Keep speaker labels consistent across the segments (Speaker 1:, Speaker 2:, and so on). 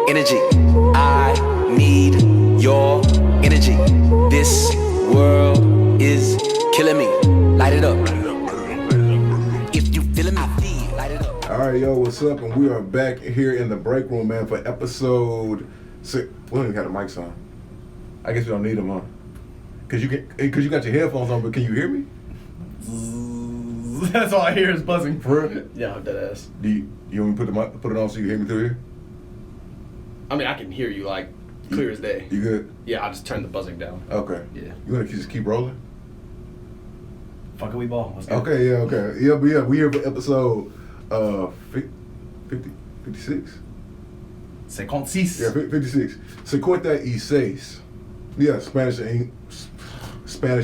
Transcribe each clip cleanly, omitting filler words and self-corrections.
Speaker 1: energy. I need your energy. This world is killing me. Light it up. If you feeling me, feel, light it up.
Speaker 2: All right, yo, what's up? And we are back here in the break room, man, for episode 6. We don't even got the mics on. I guess we don't need them on. Cause you got your headphones on, but can you hear me?
Speaker 3: That's all I hear is buzzing.
Speaker 2: For real?
Speaker 3: Yeah, I'm dead ass.
Speaker 2: Do you want me to put it on so you can hear me through here?
Speaker 3: I mean, I can hear you like clear as day.
Speaker 2: You good?
Speaker 3: Yeah, I'll just turn the buzzing down.
Speaker 2: Okay.
Speaker 3: Yeah.
Speaker 2: You want to just keep rolling?
Speaker 3: Fuck it, we ball. Let's go.
Speaker 2: Okay, yeah, okay. Yeah, but yeah, we here for episode 56?
Speaker 3: 56.
Speaker 2: Yeah, 56. 56. Yeah, Spanish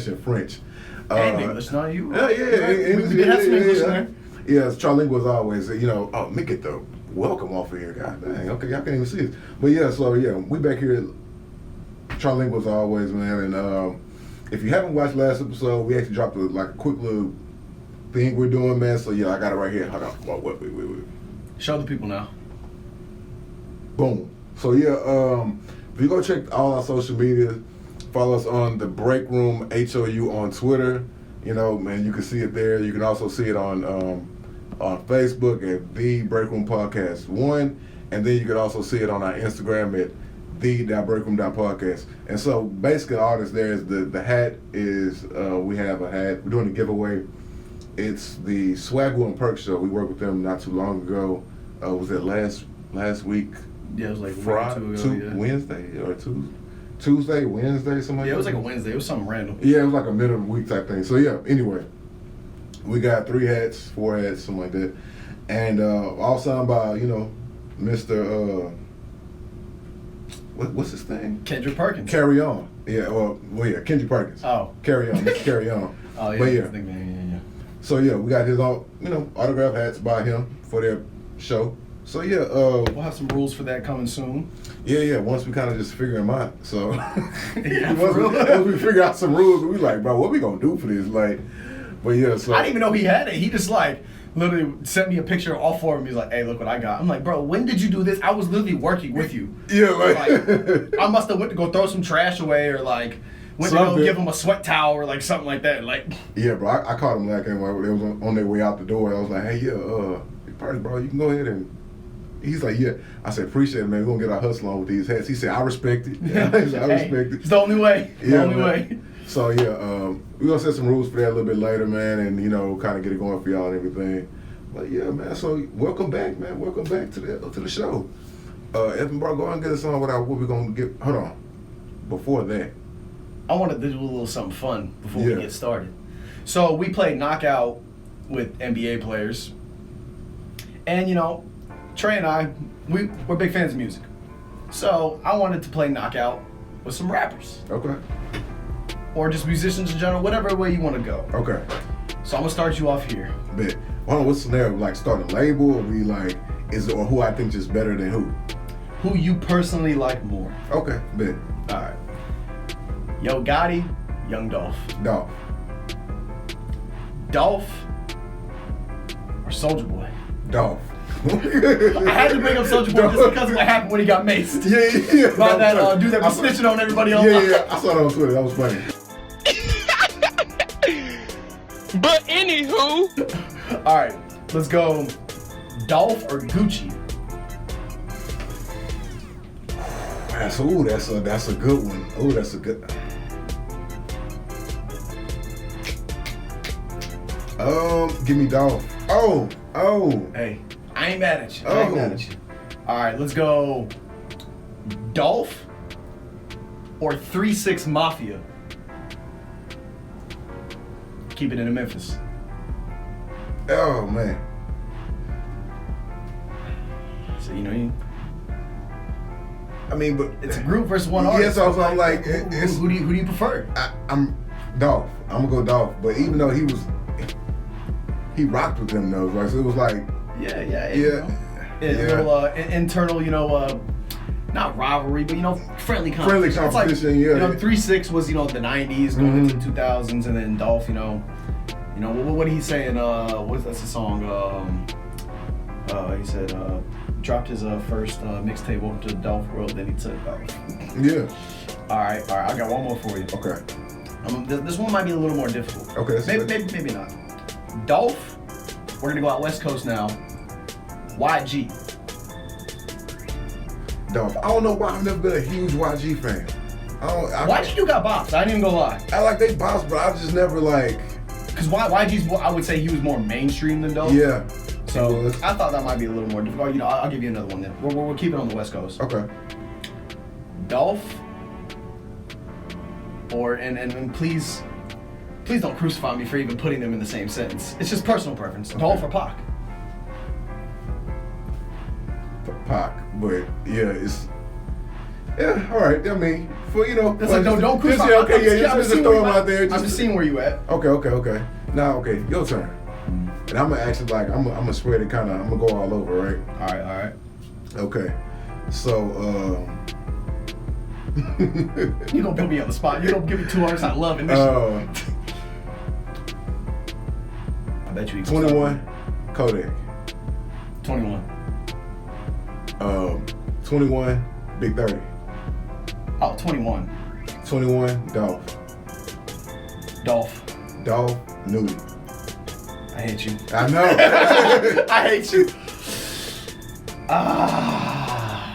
Speaker 2: and French.
Speaker 3: And English, not you.
Speaker 2: Yeah.
Speaker 3: We did have some English in there.
Speaker 2: Yeah, trilingual as always. Let me get the welcome off of here. God dang, okay, y'all can't even see it. But yeah, so yeah, we back here trilingual as always, man. And if you haven't watched last episode, we actually dropped a quick little thing we're doing, man. So yeah, I got it right here. Hold on. Wait.
Speaker 3: Show the people now.
Speaker 2: Boom. So yeah, if you go check all our social media, follow us on the Breakroom HOU on Twitter. Man, you can see it there. You can also see it on Facebook at the Breakroom Podcast 1, and then you can also see it on our Instagram at the.breakroom.podcast. And so basically all that's there is the hat is we have a hat. We're doing a giveaway. It's the Swaggle and Perk Show. We worked with them not too long ago. Was it last week?
Speaker 3: Yeah, it was like
Speaker 2: Friday, Wednesday or Tuesday, Wednesday, something like that.
Speaker 3: Yeah, it was like a Wednesday. It was something random.
Speaker 2: Yeah, it was like a middle of the week type thing. So yeah, anyway, we got 3 hats, 4 hats, something like that. And all signed by, Mr. What's his thing?
Speaker 3: Kendrick Perkins.
Speaker 2: Carry On. Yeah, Kendrick Perkins.
Speaker 3: Oh.
Speaker 2: Carry On. Mr. Carry On.
Speaker 3: Oh, yeah.
Speaker 2: But yeah.
Speaker 3: Yeah.
Speaker 2: So yeah, we got his own, autograph hats by him for their show. So yeah,
Speaker 3: we'll have some rules for that coming soon.
Speaker 2: Yeah. Once we kind of just figure them out. So
Speaker 3: Yeah,
Speaker 2: once we figure out some rules, we like, bro, what we gonna do for this? But yeah, so
Speaker 3: I didn't even know he had it. He just literally sent me a picture of all 4 of them. He's like, hey, look what I got. I'm like, bro, when did you do this? I was literally working with you.
Speaker 2: Yeah,
Speaker 3: I must have went to go throw some trash away or went to go give him a sweat towel or something like that.
Speaker 2: Yeah, bro, I caught him they was on their way out the door. I was like, hey, yeah, Perkins, bro, you can go ahead and. He's like, yeah. I said, appreciate it, man. We're going to get our hustle on with these hats. He said, I respect it. I respect it.
Speaker 3: It's the only way. The only way.
Speaker 2: So, yeah, we're going to set some rules for that a little bit later, man, and, kind of get it going for y'all and everything. But, yeah, man, so welcome back, man. Welcome back to the show. Evan, bro, go ahead and get us on what we're going to get. Hold on. Before that.
Speaker 3: I wanted to do a little something fun before we get started. So, we played Knockout with NBA players. And, Trey and I, we're big fans of music. So I wanted to play Knockout with some rappers.
Speaker 2: Okay.
Speaker 3: Or just musicians in general, whatever way you want to go.
Speaker 2: Okay.
Speaker 3: So I'm going to start you off here.
Speaker 2: Bet. Hold on, what's the scenario? Start a label, or or who I think is better than who?
Speaker 3: Who you personally like more.
Speaker 2: Okay, bet.
Speaker 3: All right. Yo Gotti, Young Dolph.
Speaker 2: Dolph
Speaker 3: or Soulja Boy?
Speaker 2: Dolph.
Speaker 3: I had to bring up Soulja Boy just because of what happened when he got maced.
Speaker 2: Yeah.
Speaker 3: By that dude that was snitching on everybody else.
Speaker 2: Yeah. I saw that on Twitter. That was funny.
Speaker 1: But anywho.
Speaker 3: All right, let's go. Dolph or Gucci?
Speaker 2: That's a good one. Ooh, that's a good. Give me Dolph. Oh.
Speaker 3: Hey. I ain't mad at you.
Speaker 2: Oh.
Speaker 3: All right, let's go. Dolph or 3-6 Mafia? Keep it in Memphis.
Speaker 2: Oh man.
Speaker 3: So
Speaker 2: but
Speaker 3: it's a group versus one artist.
Speaker 2: Yes, I was like,
Speaker 3: who do you prefer?
Speaker 2: I'm Dolph. I'm gonna go Dolph. But even though he rocked with them though, right? So it was like.
Speaker 3: Yeah. A little internal, not rivalry, but friendly competition.
Speaker 2: Friendly competition, yeah.
Speaker 3: 3-6 was the 90s going into the 2000s, and then Dolph, what he's saying? That's the song? He said, dropped his first mixtape over to the Dolph world, then he took off.
Speaker 2: Yeah.
Speaker 3: All right. I got one more for you.
Speaker 2: Okay.
Speaker 3: This one might be a little more difficult.
Speaker 2: Okay.
Speaker 3: Maybe not. Dolph, we're gonna go out West Coast now. YG.
Speaker 2: Dolph. I don't know why I've never been a huge YG fan.
Speaker 3: YG do got bops. I ain't even gonna lie.
Speaker 2: I like they bops, but I've just never like.
Speaker 3: Cause YG's, I would say he was more mainstream than Dolph.
Speaker 2: Yeah.
Speaker 3: So I thought that might be a little more difficult. You know, I'll give you another one then. We'll keep it on the West Coast.
Speaker 2: Okay.
Speaker 3: Dolph, and please don't crucify me for even putting them in the same sentence. It's just personal preference.
Speaker 2: Okay.
Speaker 3: Dolph or Pac.
Speaker 2: Pac, but yeah, all right. I mean, for
Speaker 3: It's like don't crucify.
Speaker 2: Just throw them out there.
Speaker 3: I'm just seeing where you at.
Speaker 2: Okay. Now, okay, your turn. And I'm gonna actually I'm gonna spread it kind of. I'm gonna go all over, right?
Speaker 3: All right.
Speaker 2: Okay. So,
Speaker 3: You don't put me on the spot. You don't give me 2 artists I love in this. I bet you.
Speaker 2: 21, Kodak.
Speaker 3: 21.
Speaker 2: 21, Big 30.
Speaker 3: Oh, 21.
Speaker 2: 21, Dolph.
Speaker 3: Dolph.
Speaker 2: Nudie.
Speaker 3: I hate you.
Speaker 2: I know.
Speaker 3: I hate you.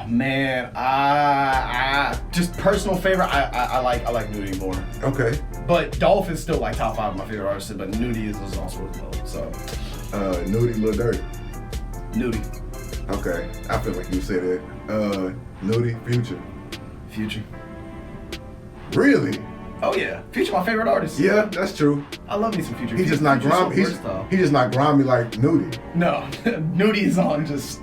Speaker 3: Man. I just personal favorite. I like Nudie more.
Speaker 2: Okay.
Speaker 3: But Dolph is still like top 5 of my favorite artists. But Nudie is also as well. So.
Speaker 2: Nudie, Lil Durk.
Speaker 3: Nudie.
Speaker 2: Okay. I feel like you said it. Nudie,
Speaker 3: Future.
Speaker 2: Really?
Speaker 3: Oh yeah, Future my favorite artist.
Speaker 2: Yeah, that's true.
Speaker 3: I love me some Future.
Speaker 2: He's just not grimy. He's just not grimy like Nudie.
Speaker 3: No, Nudie is on just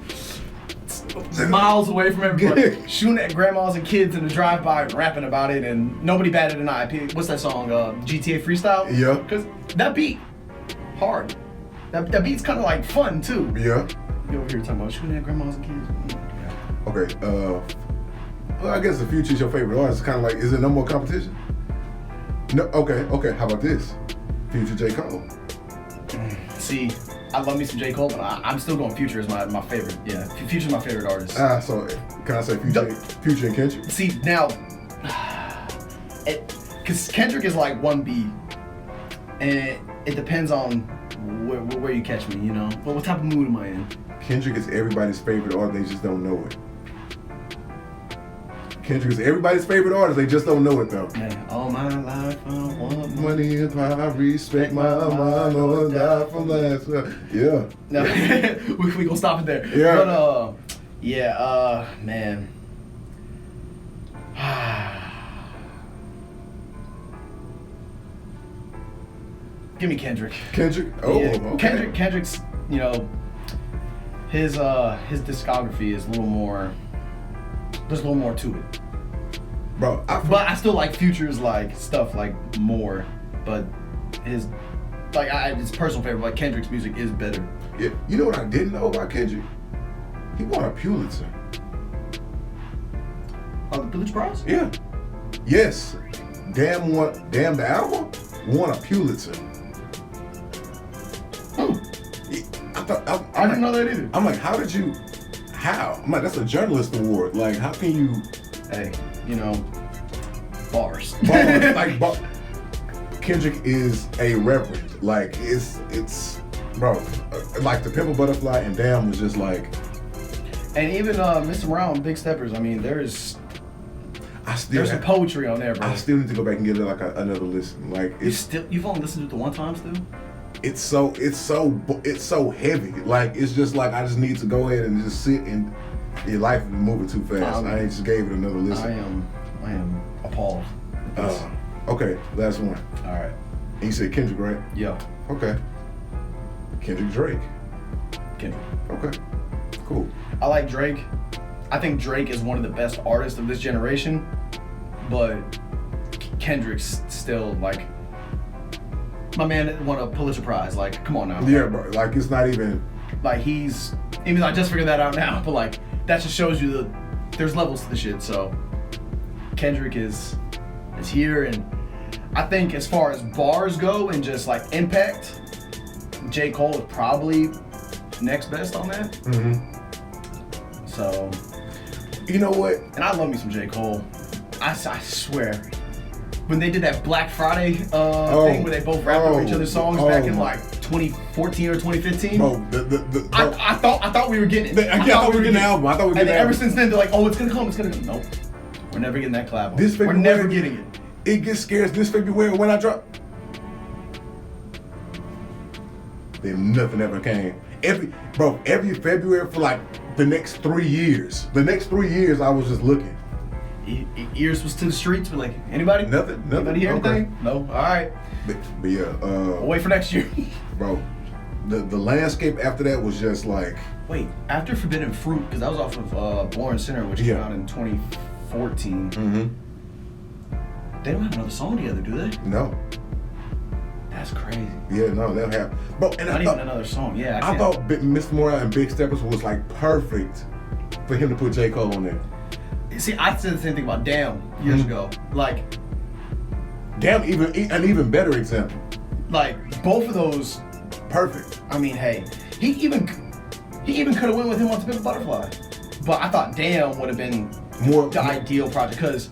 Speaker 3: miles away from everybody, shooting at grandmas and kids in the drive-by, and rapping about it, and nobody batted an eye. What's that song? GTA Freestyle.
Speaker 2: Yeah.
Speaker 3: Because that beat, hard. That beat's kind of like fun too.
Speaker 2: Yeah.
Speaker 3: You over here talking about shooting at grandmas and kids.
Speaker 2: Okay. Well, I guess the Future's your favorite artist. It's kind of like, is there no more competition? No. Okay. How about this? Future, J. Cole.
Speaker 3: See, I love me some J. Cole, but I'm still going Future as my favorite. Yeah, Future's my favorite artist.
Speaker 2: So can I say Future and Kendrick?
Speaker 3: See, now, because Kendrick is like 1B, and it depends on where you catch me, you know? But what type of mood am I in?
Speaker 2: Kendrick is everybody's favorite artist, they just don't know it. Kendrick is everybody's favorite artist, they just don't know it though.
Speaker 3: Yeah, all my life I want
Speaker 2: money and power, respect my mind, or die from last. Yeah.
Speaker 3: No, we gonna stop it there.
Speaker 2: Yeah.
Speaker 3: But man. Give me Kendrick.
Speaker 2: Kendrick? Oh,
Speaker 3: yeah.
Speaker 2: okay.
Speaker 3: Kendrick's, you know, his discography is a little more. There's a little more to it.
Speaker 2: Bro,
Speaker 3: but I still like Future's like stuff like more, but his like it's personal favorite. Like Kendrick's music is better.
Speaker 2: Yeah, you know what I didn't know about Kendrick? He won a Pulitzer.
Speaker 3: Oh, the Pulitzer Prize?
Speaker 2: Yeah. Yes. Damn the album won a Pulitzer.
Speaker 3: I didn't know that either.
Speaker 2: I'm like, how? I'm like, that's a journalist award. Like, how can you?
Speaker 3: Hey, you know, bars.
Speaker 2: Kendrick is a reverend. Like, it's bro. Like the Pimple Butterfly and Damn was just like.
Speaker 3: And even Mr. Brown, Big Steppers. I mean, there's some poetry on there, bro.
Speaker 2: I still need to go back and give it like another listen. Like,
Speaker 3: you've only listened to it the one time still.
Speaker 2: It's so heavy. Like, it's just like I just need to go ahead and just sit and your life is moving too fast. I just gave it another listen.
Speaker 3: I am appalled.
Speaker 2: Okay, last one.
Speaker 3: All right.
Speaker 2: And you said Kendrick, right?
Speaker 3: Yeah.
Speaker 2: Okay. Kendrick, Drake.
Speaker 3: Kendrick.
Speaker 2: Okay. Cool.
Speaker 3: I like Drake. I think Drake is one of the best artists of this generation, but Kendrick's still like. My man won a Pulitzer Prize. Like, come on now.
Speaker 2: Yeah, bro. Like, it's not even.
Speaker 3: Like, even though I just figured that out now, but like, that just shows you that there's levels to the shit. So, Kendrick is here, and I think as far as bars go and just like impact, J. Cole is probably next best on that.
Speaker 2: Mm-hmm.
Speaker 3: So,
Speaker 2: you know what?
Speaker 3: and I love me some J. Cole. I swear, when they did that Black Friday thing where they both rapped over each other's songs back in like 2014 or 2015. I thought we were getting it.
Speaker 2: I thought we were getting the album. I thought we were getting
Speaker 3: and
Speaker 2: the
Speaker 3: ever
Speaker 2: album.
Speaker 3: since then, they're like, oh, it's gonna come. Nope. We're never getting that collab.
Speaker 2: This
Speaker 3: We're
Speaker 2: February,
Speaker 3: never getting it.
Speaker 2: It gets scarce this February when I drop. Then nothing ever came. Every February for like the next 3 years. The next 3 years, I was just looking.
Speaker 3: Ears was to the streets. We're like, anybody?
Speaker 2: Nothing.
Speaker 3: Anybody hear
Speaker 2: Okay.
Speaker 3: anything? No. All right.
Speaker 2: But yeah,
Speaker 3: We'll wait for next year.
Speaker 2: bro, the landscape after that was just like.
Speaker 3: Wait, after Forbidden Fruit, because that was off of Born Sinner, which came out in 2014.
Speaker 2: Mm-hmm.
Speaker 3: They don't have another song together, do they?
Speaker 2: No.
Speaker 3: That's crazy.
Speaker 2: Yeah, no, they'll have. Bro, and
Speaker 3: Not even another song. Yeah,
Speaker 2: I thought Mr. Morale and Big Steppers was like perfect for him to put J. Cole on there.
Speaker 3: See, I said the same thing about Damn years ago. Like
Speaker 2: Damn, an even better example.
Speaker 3: Like both of those.
Speaker 2: Perfect.
Speaker 3: I mean, hey, he even could have went with him on To Pimp a Butterfly, but I thought Damn would have been the ideal project because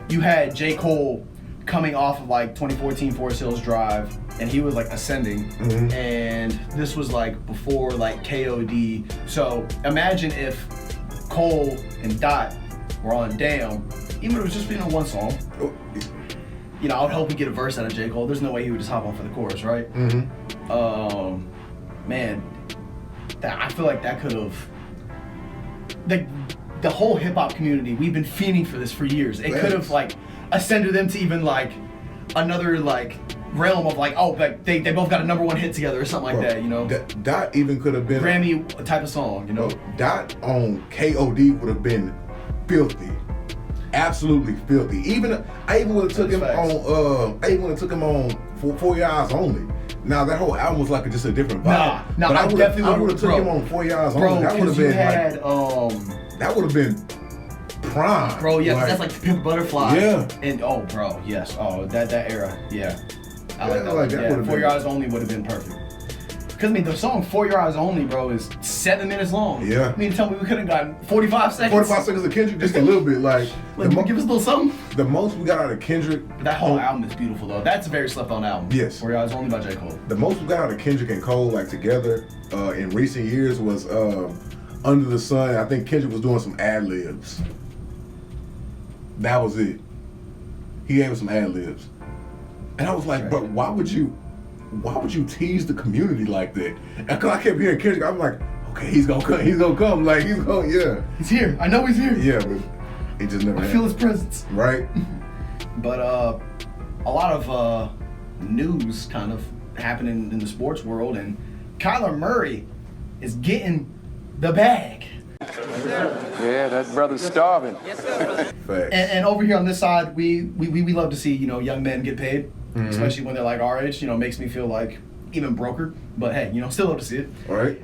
Speaker 3: you had J. Cole coming off of like 2014 Forest Hills Drive, and he was like ascending, and this was like before like KOD. So imagine if Cole and Dot were on Damn, even if it was just being on one song. You know, I would hope we get a verse out of J. Cole. There's no way he would just hop on for the chorus, right? Man, I feel like that could have. The whole hip hop community, we've been fiending for this for years. It could have like ascended them to even like another like realm of like, oh, like they both got a #1 hit together or something like that, you know?
Speaker 2: Dot even could have been
Speaker 3: Grammy type of song, you know?
Speaker 2: Dot on KOD would have been filthy. Absolutely filthy. I even would have took him on. I even would have took him on for Your Eyes Only. Now that whole album was like just a different vibe.
Speaker 3: Nah,
Speaker 2: but
Speaker 3: I definitely
Speaker 2: would have took him on For Your Eyes Only. That would have been that would have been prime.
Speaker 3: Bro, yes, that's like Pimp Butterfly.
Speaker 2: Yeah.
Speaker 3: And bro, yes. Oh, that era. Yeah. I like that.
Speaker 2: Like that
Speaker 3: Yeah, For Your Eyes Only would have been perfect. Because, I mean, the song For Your Eyes Only, bro, is 7 minutes long.
Speaker 2: Yeah.
Speaker 3: I mean, tell me we could have gotten 45 seconds.
Speaker 2: 45 seconds of Kendrick, just a little bit. Like
Speaker 3: give us a little something.
Speaker 2: The most we got out of Kendrick.
Speaker 3: That whole album is beautiful, though. That's a very slept-on album.
Speaker 2: Yes.
Speaker 3: For Your Eyes Only by J. Cole.
Speaker 2: The most we got out of Kendrick and Cole, like, together in recent years was Under the Sun. I think Kendrick was doing some ad-libs. That was it. He gave us some ad-libs. And I was like, bro, why would you tease the community like that? And cause I kept hearing Kendrick, I'm like, okay, he's gonna come, like yeah.
Speaker 3: He's here. I know he's here.
Speaker 2: Yeah, but it just never happened.
Speaker 3: I feel his presence.
Speaker 2: Right?
Speaker 3: But a lot of news kind of happening in the sports world, and Kyler Murray is getting the bag.
Speaker 4: Yeah, that brother's starving.
Speaker 3: And over here on this side, we love to see, you know, young men get paid, especially when they're like our age. You know, makes me feel like even brokered. But hey, you know, still love to see it.
Speaker 2: All right.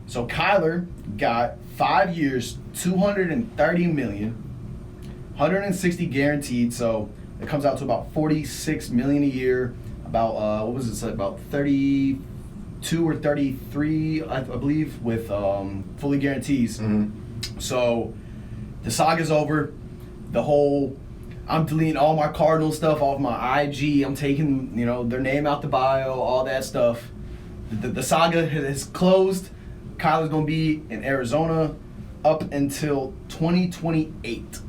Speaker 3: So Kyler got 5 years, $230 million, 160 guaranteed. So it comes out to about $46 million a year. About what was it? About 32 or 33, I believe, with fully guarantees. So the saga's over. The whole, I'm deleting all my Cardinal stuff off my IG. I'm taking, you know, their name out the bio, all that stuff. The saga has closed. Kyler's gonna be in Arizona up until 2028.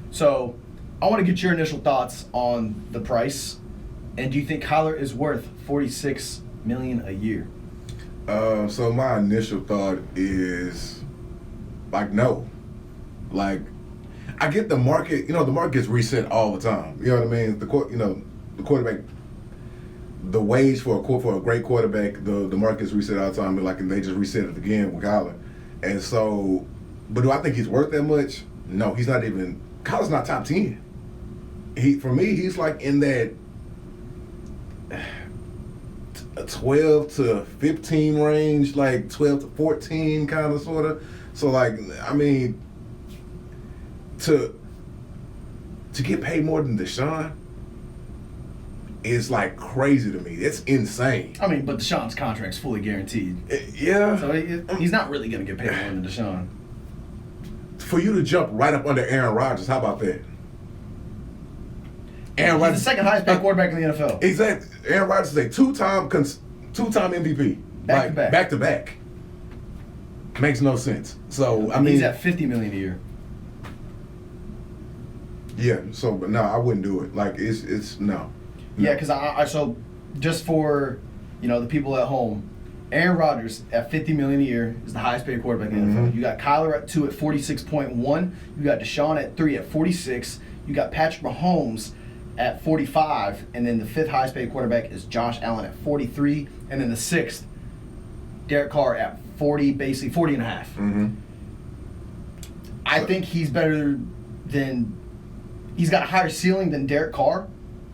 Speaker 3: So I want to get your initial thoughts on the price, and do you think Kyler is worth $46 million a year?
Speaker 2: So my initial thought is like no. Like I get the market, you know, the market gets reset all the time. You know what I mean? The quarterback, the wage for a great quarterback, the market's reset all the time, and they just reset it again with Kyler. And so, but do I think he's worth that much? No, he's not even. Kyler's not top 10. For me, he's like in that 12 to 15 range, like 12 to 14 kind of sort of. So like, I mean, to get paid more than Deshaun, is like crazy to me. It's insane.
Speaker 3: I mean, but Deshaun's contract's fully guaranteed.
Speaker 2: Yeah.
Speaker 3: So he's not really going to get paid more than Deshaun.
Speaker 2: For you to jump right up under Aaron Rodgers, how about that?
Speaker 3: Aaron Rodgers, the second highest paid quarterback in the NFL.
Speaker 2: Exactly. Aaron Rodgers is a two-time MVP. Back to back. Makes no sense. So I mean,
Speaker 3: he's at $50 million a year.
Speaker 2: Yeah. So, but no, I wouldn't do it. Like it's no.
Speaker 3: Yeah, because I so just for the people at home, Aaron Rodgers at $50 million a year is the highest paid quarterback in the NFL. You got Kyler at 2 at 46.1. You got Deshaun at 3 at 46. You got Patrick Mahomes at 45, and then the fifth highest paid quarterback is Josh Allen at 43, and then the sixth, Derek Carr at 40, basically 40 and a half. I think he's better than, he's got a higher ceiling than Derek Carr,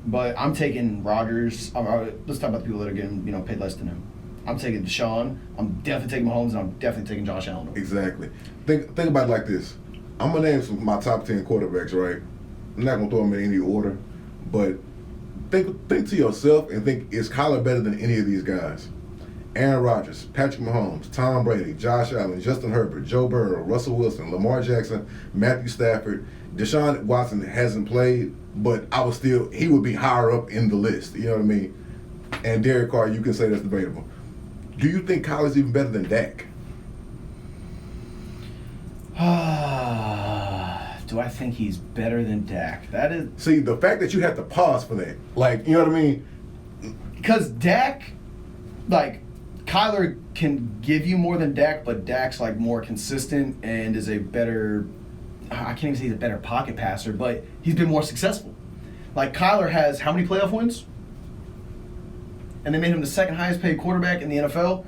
Speaker 3: but I'm taking Rodgers. Let's talk about the people that are getting paid less than him. I'm taking Deshaun. I'm definitely taking Mahomes, and I'm definitely taking Josh Allen.
Speaker 2: Exactly. Think about it like this. I'm gonna name some of my top 10 quarterbacks, right? I'm not gonna throw them in any order, but think to yourself and think, is Kyler better than any of these guys? Aaron Rodgers, Patrick Mahomes, Tom Brady, Josh Allen, Justin Herbert, Joe Burrow, Russell Wilson, Lamar Jackson, Matthew Stafford. Deshaun Watson hasn't played, but he would be higher up in the list. You know what I mean? And Derek Carr, you can say that's debatable. Do you think Kyler's even better than Dak?
Speaker 3: Do I think he's better than Dak? That is.
Speaker 2: See, the fact that you have to pause for that, like, you know what I mean?
Speaker 3: Because Dak, Kyler can give you more than Dak, but Dak's more consistent and is a better. I can't even say he's a better pocket passer, but he's been more successful. Kyler has how many playoff wins? And they made him the second highest paid quarterback in the NFL.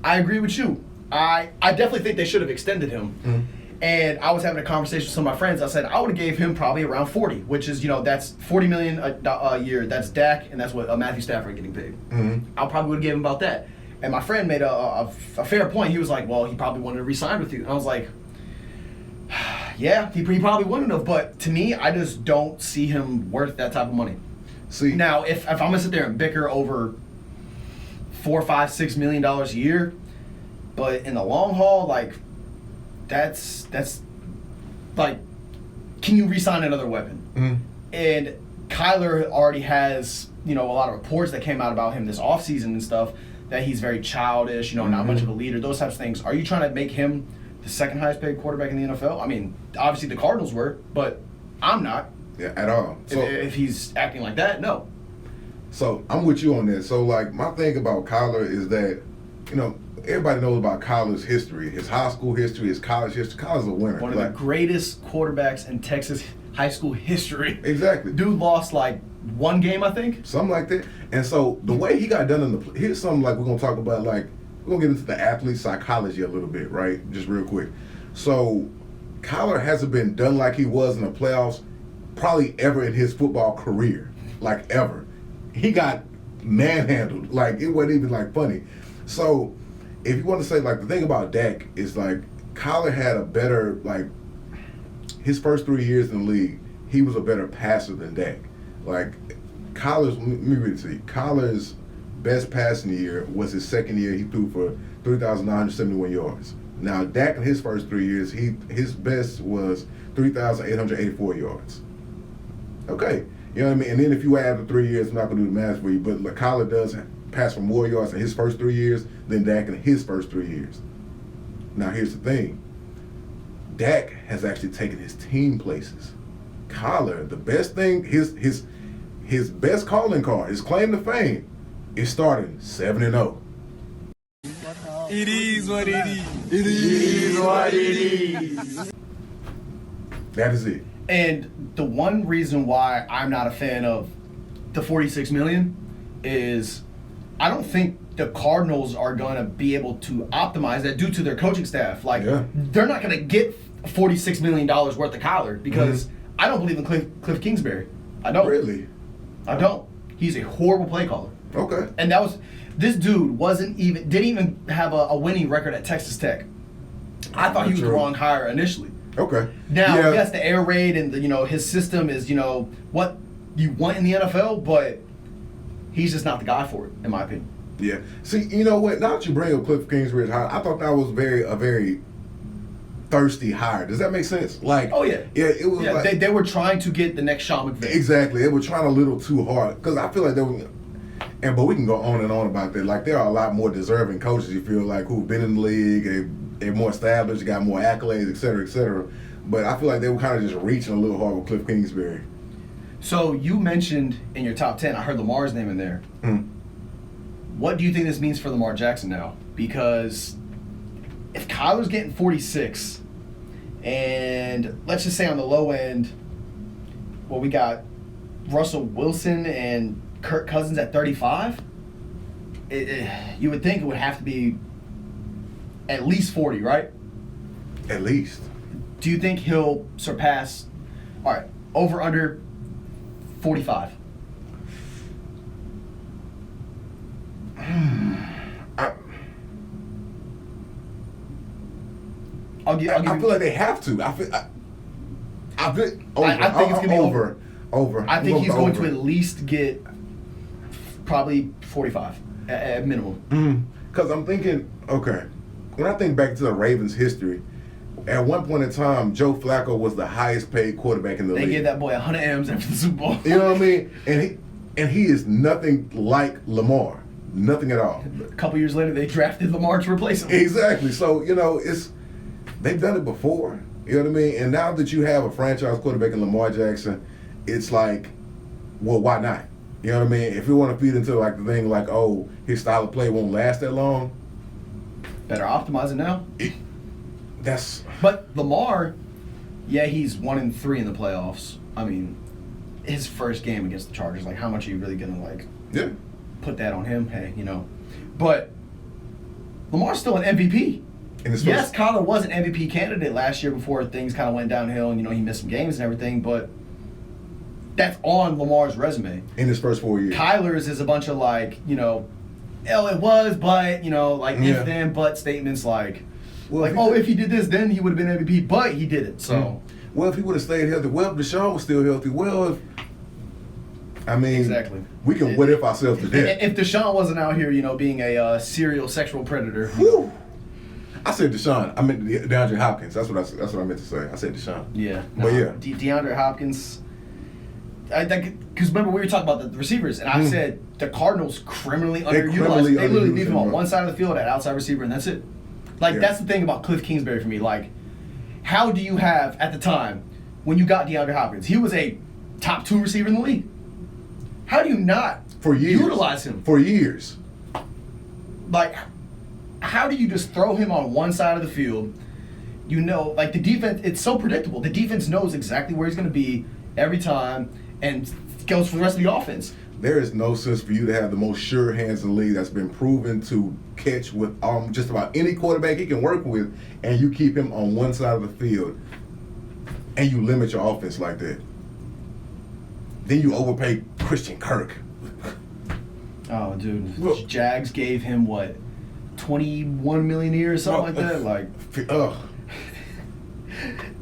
Speaker 3: I agree with you. I definitely think they should have extended him. Mm-hmm. And I was having a conversation with some of my friends. I said I would have gave him probably around 40, which is that's $40 million a year. That's Dak, and that's what Matthew Stafford getting paid. Mm-hmm. I probably would have given him about that. And my friend made a fair point. He was like, "Well, he probably wanted to re-sign with you." And I was like, "Yeah, he probably wouldn't have." But to me, I just don't see him worth that type of money.
Speaker 2: See,
Speaker 3: now if I'm gonna sit there and bicker over $4, $5, $6 million a year, but in the long haul, that's can you re-sign another weapon? Mm-hmm. And Kyler already has a lot of reports that came out about him this offseason and stuff that he's very childish, not much of a leader, those types of things. Are you trying to make him the second highest paid quarterback in the NFL? I mean, obviously the Cardinals were, but I'm not.
Speaker 2: Yeah, at all.
Speaker 3: So if he's acting like that, no.
Speaker 2: So I'm with you on this. So my thing about Kyler is that, everybody knows about Kyler's history, his high school history, his college history. Kyler's a winner.
Speaker 3: One of the greatest quarterbacks in Texas high school history.
Speaker 2: Exactly.
Speaker 3: Dude lost one game, I think.
Speaker 2: Something like that. And so the way he got done here's something we're going to talk about, we're going to get into the athlete psychology a little bit, right? Just real quick. So Kyler hasn't been done like he was in the playoffs probably ever in his football career. Ever. He got manhandled. It wasn't even funny. So if you want to say the thing about Dak is Kyler had a better his first 3 years in the league, he was a better passer than Dak. Kyler's, let me read it to you. Kyler's best passing year was his second year. He threw for 3,971 yards. Now Dak in his first 3 years, his best was 3,884 yards. Okay. You know what I mean? And then if you add the 3 years, I'm not going to do the math for you, but Kyler does pass for more yards in his first 3 years than Dak in his first 3 years. Now, here's the thing. Dak has actually taken his team places. Kyler, the best thing, his best calling card, his claim to fame, is starting 7-0.
Speaker 5: It is what it is.
Speaker 2: It is what it is. That is it.
Speaker 3: And the one reason why I'm not a fan of the $46 million is I don't think the Cardinals are going to be able to optimize that due to their coaching staff. They're not going to get $46 million worth of Kyler because I don't believe in Cliff Kingsbury. I don't.
Speaker 2: Really?
Speaker 3: I don't. He's a horrible play caller.
Speaker 2: Okay.
Speaker 3: And this dude didn't even have a winning record at Texas Tech. I thought he was the wrong hire initially.
Speaker 2: Okay.
Speaker 3: Now, yes, the air raid and his system is what you want in the NFL, but He's just not the guy for it, in my opinion.
Speaker 2: Yeah. See, you know what? Now that you bring up Cliff Kingsbury's hire, I thought that was a very thirsty hire. Does that make sense? Like,
Speaker 3: Oh, yeah.
Speaker 2: Yeah, it was like...
Speaker 3: They were trying to get the next Sean McVay.
Speaker 2: Exactly. They were trying a little too hard. Because I feel like they were... But we can go on and on about that. Like, there are a lot more deserving coaches, you feel like, who've been in the league, they're more established, got more accolades, et cetera, et cetera. But I feel like they were kind of just reaching a little hard with Cliff Kingsbury.
Speaker 3: So you mentioned in your top 10, I heard Lamar's name in there. What do you think this means for Lamar Jackson now? Because if Kyler's getting 46, and let's just say on the low end, well, we got Russell Wilson and Kirk Cousins at 35, you would think it would have to be at least 40, right?
Speaker 2: At least.
Speaker 3: Do you think he'll surpass, all right, over, under 45? I
Speaker 2: feel like they have to. I think it's
Speaker 3: gonna be
Speaker 2: over.
Speaker 3: I think he's going to
Speaker 2: over.
Speaker 3: at least get probably 45 at minimum.
Speaker 2: Because I'm thinking, okay, when I think back to the Ravens' history, at one point in time, Joe Flacco was the highest paid quarterback in the league.
Speaker 3: They gave that boy 100 M's after the Super Bowl.
Speaker 2: You know what I mean? And he is nothing like Lamar. Nothing at all.
Speaker 3: A couple years later, they drafted Lamar to replace him.
Speaker 2: Exactly. So, they've done it before. You know what I mean? And now that you have a franchise quarterback in Lamar Jackson, it's like, well, why not? You know what I mean? If you want to feed into like the thing like, oh, his style of play won't last that long.
Speaker 3: Better optimize it now. But Lamar, he's 1-3 in the playoffs. I mean, his first game against the Chargers, like, how much are you really gonna put that on him? Hey, but Lamar's still an MVP. Yes, Kyler was an MVP candidate last year before things kind of went downhill and, he missed some games and everything, but that's on Lamar's resume.
Speaker 2: In his first 4 years.
Speaker 3: Kyler's is a bunch of it was, but, if then, but statements if he did this, then he would have been MVP, but he didn't, so.
Speaker 2: Well, if he would have stayed healthy, well, if Deshaun was still healthy,
Speaker 3: Exactly.
Speaker 2: We can what if ourselves to death.
Speaker 3: If Deshaun wasn't out here, being a serial sexual predator.
Speaker 2: Whew. I said Deshaun. I meant DeAndre Hopkins. That's what I meant to say. I said Deshaun.
Speaker 3: Yeah.
Speaker 2: But
Speaker 3: DeAndre Hopkins. Because remember we were talking about the receivers, and I said the Cardinals criminally underutilized. They literally leave him on one side of the field at outside receiver, and that's it. That's the thing about Cliff Kingsbury for me. How do you have at the time when you got DeAndre Hopkins? He was a top 2 receiver in the league. How do you not utilize him
Speaker 2: for years?
Speaker 3: How do you just throw him on one side of the field? The defense, it's so predictable. The defense knows exactly where he's going to be every time and goes for the rest of the offense.
Speaker 2: There is no sense for you to have the most sure hands in the league that's been proven to catch with just about any quarterback he can work with, and you keep him on one side of the field, and you limit your offense like that. Then you overpay Christian Kirk.
Speaker 3: Oh, dude. Look, Jags gave him, what, $21 million a year or something like that?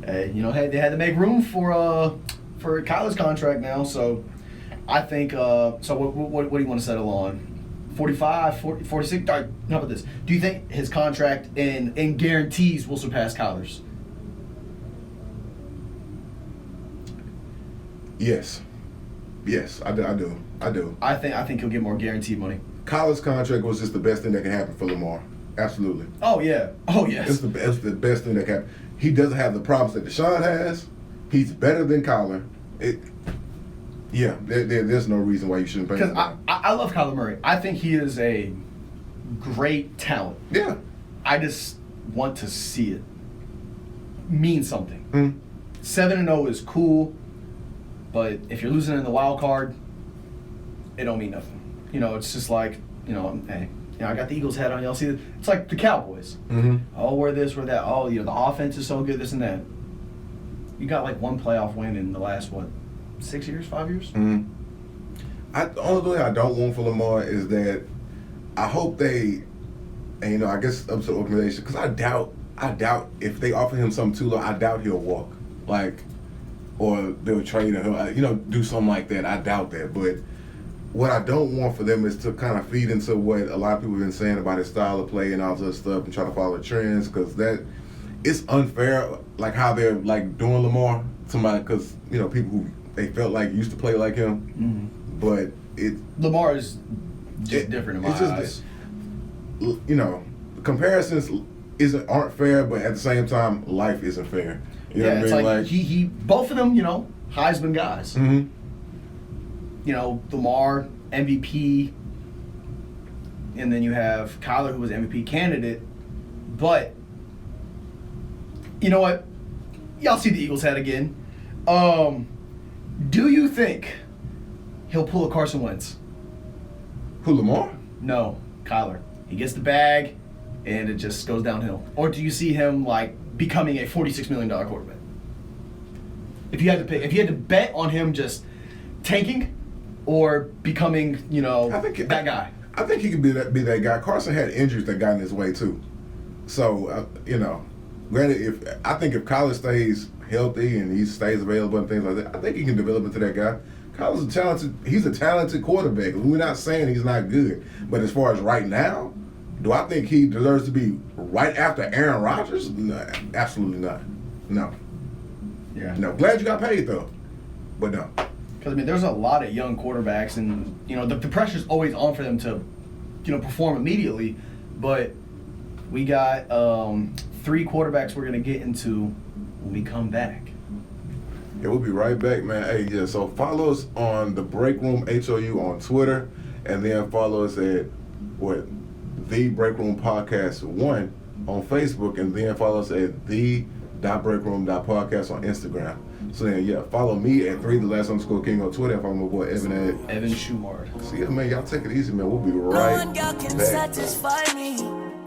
Speaker 3: Hey, they had to make room for Kyler's contract now, so I think, so what do you want to settle on? 45, 40, 46? All right, how about this? Do you think his contract and guarantees will surpass Kyler's?
Speaker 2: Yes, I do.
Speaker 3: I think he'll get more guaranteed money.
Speaker 2: Kyler's contract was just the best thing that can happen for Lamar. Absolutely.
Speaker 3: Oh, yeah. Oh, yes.
Speaker 2: It's the best thing that can happen. He doesn't have the problems that Deshaun has. He's better than Kyler. There's no reason why you shouldn't pay him.
Speaker 3: Because I love Kyler Murray. I think he is a great talent.
Speaker 2: Yeah.
Speaker 3: I just want to see it mean something. 7-0 is cool, but if you're losing in the wild card, it don't mean nothing. It's just hey, I got the Eagles hat on. Y'all see it? It's like the Cowboys. Oh, we're this, we're that. Oh, the offense is so good, this and that. You got one playoff win in the last, 6 years, 5 years?
Speaker 2: The only thing I don't want for Lamar is that I hope they, and I guess up to the organization, because I doubt if they offer him something too low, I doubt he'll walk. Or they'll trade him, do something like that. I doubt that. But what I don't want for them is to kind of feed into what a lot of people have been saying about his style of play and all this other stuff and try to follow trends, because it's unfair, like how they're like doing Lamar to my, because you know people who they felt like used to play like him, but
Speaker 3: Lamar is just different in my eyes.
Speaker 2: You know, comparisons aren't fair, but at the same time, life isn't fair. You know what I mean?
Speaker 3: It's like he both of them, you know, Heisman guys.
Speaker 2: Mm-hmm.
Speaker 3: You know, Lamar, MVP, and then you have Kyler, who was MVP candidate. But, you know what? Y'all see the Eagles hat again. Do you think he'll pull a Carson Wentz?
Speaker 2: Who, Lamar?
Speaker 3: No, Kyler. He gets the bag, and it just goes downhill. Or do you see him, like, becoming a $46 million quarterback? If you had to pick, if you had to bet on him just tanking or becoming, you know, that guy.
Speaker 2: I think he could be that guy. Carson had injuries that got in his way too. So you know, granted, I think if Kyler stays healthy and he stays available and things like that, I think he can develop into that guy. Kyler's he's a talented quarterback. We're not saying he's not good, but as far as right now, do I think he deserves to be right after Aaron Rodgers? No, absolutely not. No.
Speaker 3: Yeah.
Speaker 2: No. Glad you got paid though, but no.
Speaker 3: Because, I mean, there's a lot of young quarterbacks, and, you know, the pressure's always on for them to, you know, perform immediately. But we got 3 quarterbacks we're going to get into when we come back.
Speaker 2: Yeah, we'll be right back, man. Hey, yeah, so follow us on the Breakroom HOU on Twitter, and then follow us at, The Breakroom Podcast 1 on Facebook, and then follow us at the.breakroom.podcast on Instagram. So then, yeah, follow me at 3the_King on Twitter. Follow my boy Evan at
Speaker 3: Evan Shumard.
Speaker 2: See ya, man. Y'all take it easy, man. We'll be right
Speaker 6: No one can
Speaker 2: back.
Speaker 6: satisfy me.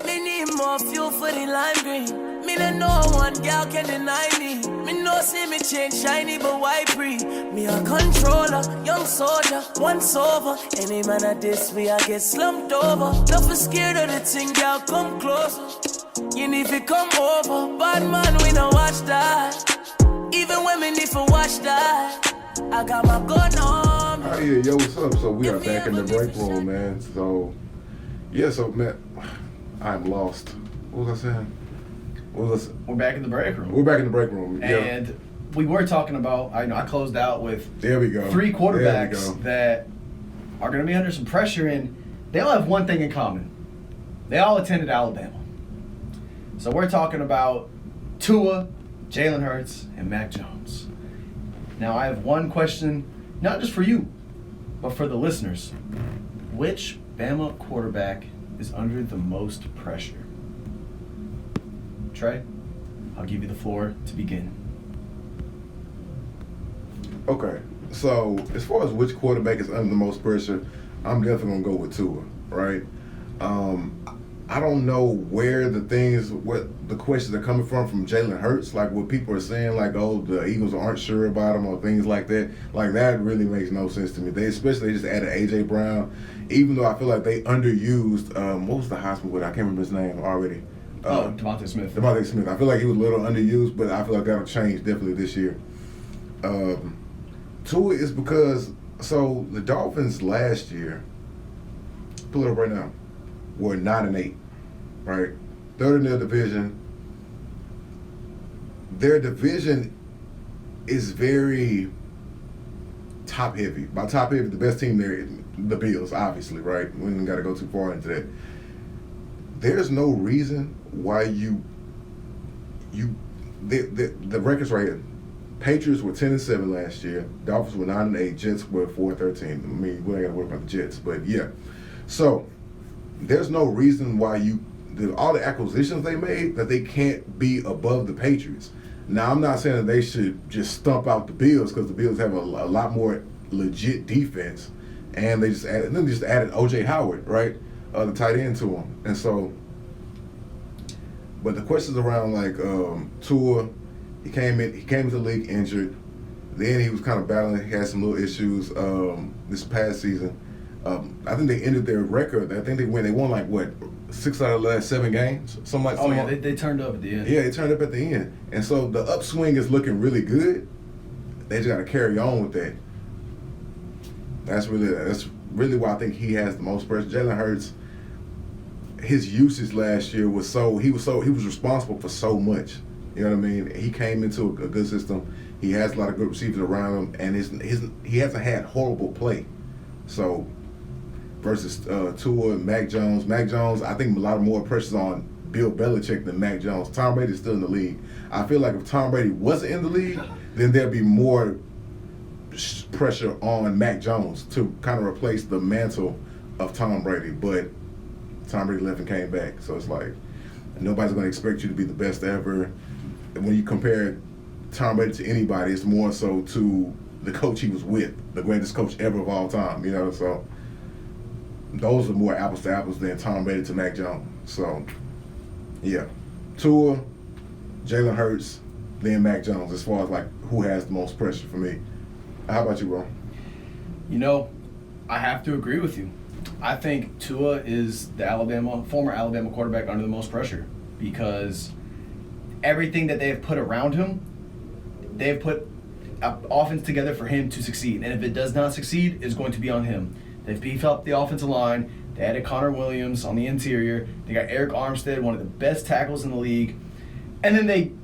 Speaker 6: Me need more fuel for the lime green. Me no one girl can deny me. Me no see me change shiny, but why pre? Me a controller, young soldier, once over. Any man at this way, I get slumped over. Not for scared of the thing, girl, come closer. You need to come over. Bad man, we no watch that. Even when me need to watch that, I got my gun on.
Speaker 2: Oh yeah, yo, what's up? So we are back in the break room, man. So yeah, so man, I'm lost. What was I saying?
Speaker 3: We're back in the break room.
Speaker 2: We're back in the break room.
Speaker 3: And we were talking about, I closed out with
Speaker 2: there we go.
Speaker 3: 3 quarterbacks that are going to be under some pressure, and they all have one thing in common. They all attended Alabama. So we're talking about Tua, Jalen Hurts, and Mac Jones. Now I have one question, not just for you, but for the listeners. Which Bama quarterback is under the most pressure? Trey, I'll give you the floor to begin.
Speaker 2: Okay, so as far as which quarterback is under the most pressure, I'm definitely gonna go with Tua, right? I don't know what the questions are coming from Jalen Hurts, like what people are saying, like, oh, the Eagles aren't sure about him or things like that. Like, that really makes no sense to me. They just added A.J. Brown, even though I feel like they underused, what was the Heisman with? I can't remember his name already.
Speaker 3: Devontae Smith.
Speaker 2: Devontae Smith. I feel like he was a little underused, but I feel like that'll change definitely this year. Tua is because, so the Dolphins last year, pull it up right now, were 9-8, right? Third in their division. Their division is very top heavy. By top heavy, the best team there is the Bills, obviously, right? We ain't got to go too far into that. There's no reason why the record's right here. Patriots were 10-7 last year. Dolphins were 9-8. Jets were 4-13. I mean, we ain't got to worry about the Jets, but yeah. So there's no reason why all the acquisitions they made, that they can't be above the Patriots. Now, I'm not saying that they should just stump out the Bills, because the Bills have a lot more legit defense, and they just added O.J. Howard, right, the tight end to them. And so, but the questions around like Tua, he came into the league injured. Then he was kind of battling. He had some little issues this past season. I think they ended their record. I think they won like what, 6 out of the last 7 games, something like that.
Speaker 3: Oh yeah, they turned up at the end.
Speaker 2: Yeah, they turned up at the end, and so the upswing is looking really good. They just got to carry on with that. That's really why I think he has the most pressure. Jalen Hurts, his usage last year was he was responsible for so much. You know what I mean? He came into a good system. He has a lot of good receivers around him, and he hasn't had horrible play. So versus Tua and Mac Jones. Mac Jones, I think a lot more pressure's on Bill Belichick than Mac Jones. Tom Brady's still in the league. I feel like if Tom Brady wasn't in the league, then there'd be more pressure on Mac Jones to kind of replace the mantle of Tom Brady. But Tom Brady left and came back, so it's like nobody's going to expect you to be the best ever. And when you compare Tom Brady to anybody, it's more so to the coach he was with, the greatest coach ever of all time, you know. So those are more apples to apples than Tom Brady to Mac Jones. So yeah, Tua, Jalen Hurts, then Mac Jones as far as like who has the most pressure for me. How about you, bro?
Speaker 3: You know, I have to agree with you. I think Tua is the former Alabama quarterback under the most pressure because everything that they have put around him, they have put an offense together for him to succeed. And if it does not succeed, it's going to be on him. They've beefed up the offensive line. They added Connor Williams on the interior. They got Eric Armstead, one of the best tackles in the league. And then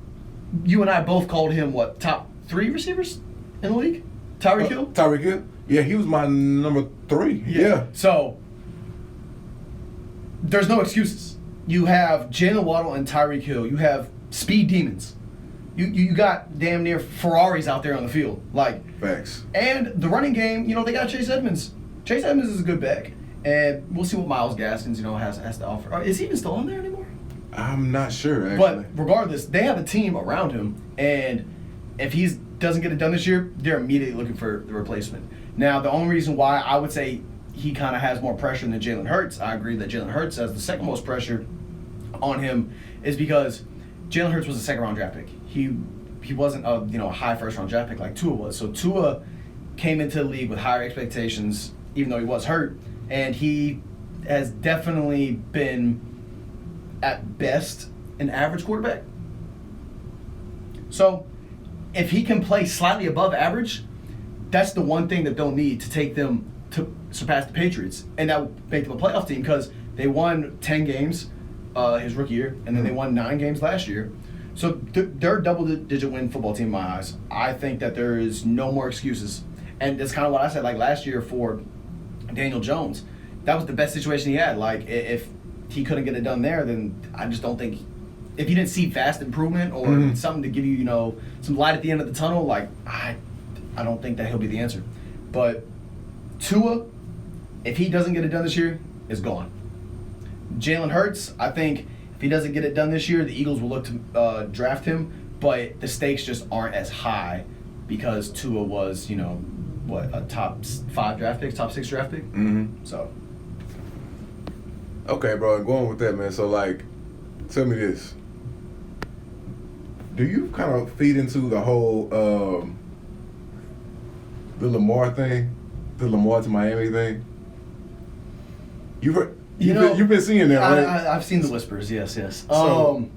Speaker 3: you and I both called him, what, top 3 receivers in the league? Tyreek Hill?
Speaker 2: Tyreek Hill? Yeah, he was my number 3. Yeah.
Speaker 3: So, there's no excuses. You have Jalen Waddle and Tyreek Hill. You have speed demons. You got damn near Ferraris out there on the field. Like,
Speaker 2: facts.
Speaker 3: And the running game, they got Chase Edmonds. Chase Edmonds is a good back. And we'll see what Myles Gaskins, has to offer. Is he even still on there anymore?
Speaker 2: I'm not sure, actually.
Speaker 3: But regardless, they have a team around him. And if he doesn't get it done this year, they're immediately looking for the replacement. Now, the only reason why I would say he kind of has more pressure than Jalen Hurts, I agree that Jalen Hurts has the second most pressure on him, is because Jalen Hurts was a second-round draft pick. He wasn't a high first-round draft pick like Tua was. So Tua came into the league with higher expectations, even though he was hurt, and he has definitely been, at best, an average quarterback. So if he can play slightly above average, that's the one thing that they'll need to take them to surpass the Patriots, and that will make them a playoff team because they won 10 games his rookie year, and then they won 9 games last year. So they're a double-digit win football team in my eyes. I think that there is no more excuses, and that's kind of what I said. Like last year for Daniel Jones, that was the best situation he had. Like if he couldn't get it done there, then I just don't think. If you didn't see fast improvement or something to give you, some light at the end of the tunnel, like I don't think that he'll be the answer. But Tua, if he doesn't get it done this year, is gone. Jalen Hurts, I think if he doesn't get it done this year, the Eagles will look to draft him, but the stakes just aren't as high because Tua was, a top 5 draft pick, top 6 draft pick?
Speaker 2: Mm-hmm.
Speaker 3: So.
Speaker 2: Okay, bro, going with that, man. So, tell me this. Do you kind of feed into the whole the Lamar thing, the Lamar to Miami thing? You've been seeing that, right?
Speaker 3: I've seen the whispers. Yes.
Speaker 2: So,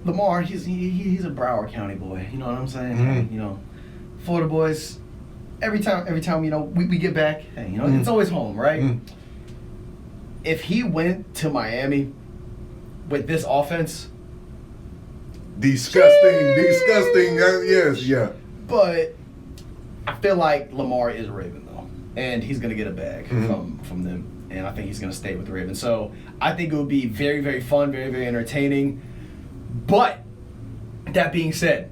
Speaker 3: Lamar, he's a Broward County boy. You know what I'm saying?
Speaker 2: Mm-hmm.
Speaker 3: Florida boys. Every time we get back, hey, it's always home, right?
Speaker 2: Mm-hmm.
Speaker 3: If he went to Miami with this offense,
Speaker 2: disgusting. Yes, yeah.
Speaker 3: But I feel like Lamar is a Raven though, and he's gonna get a bag from them. And I think he's going to stay with the Ravens. So I think it would be very, very fun, very, very entertaining. But that being said,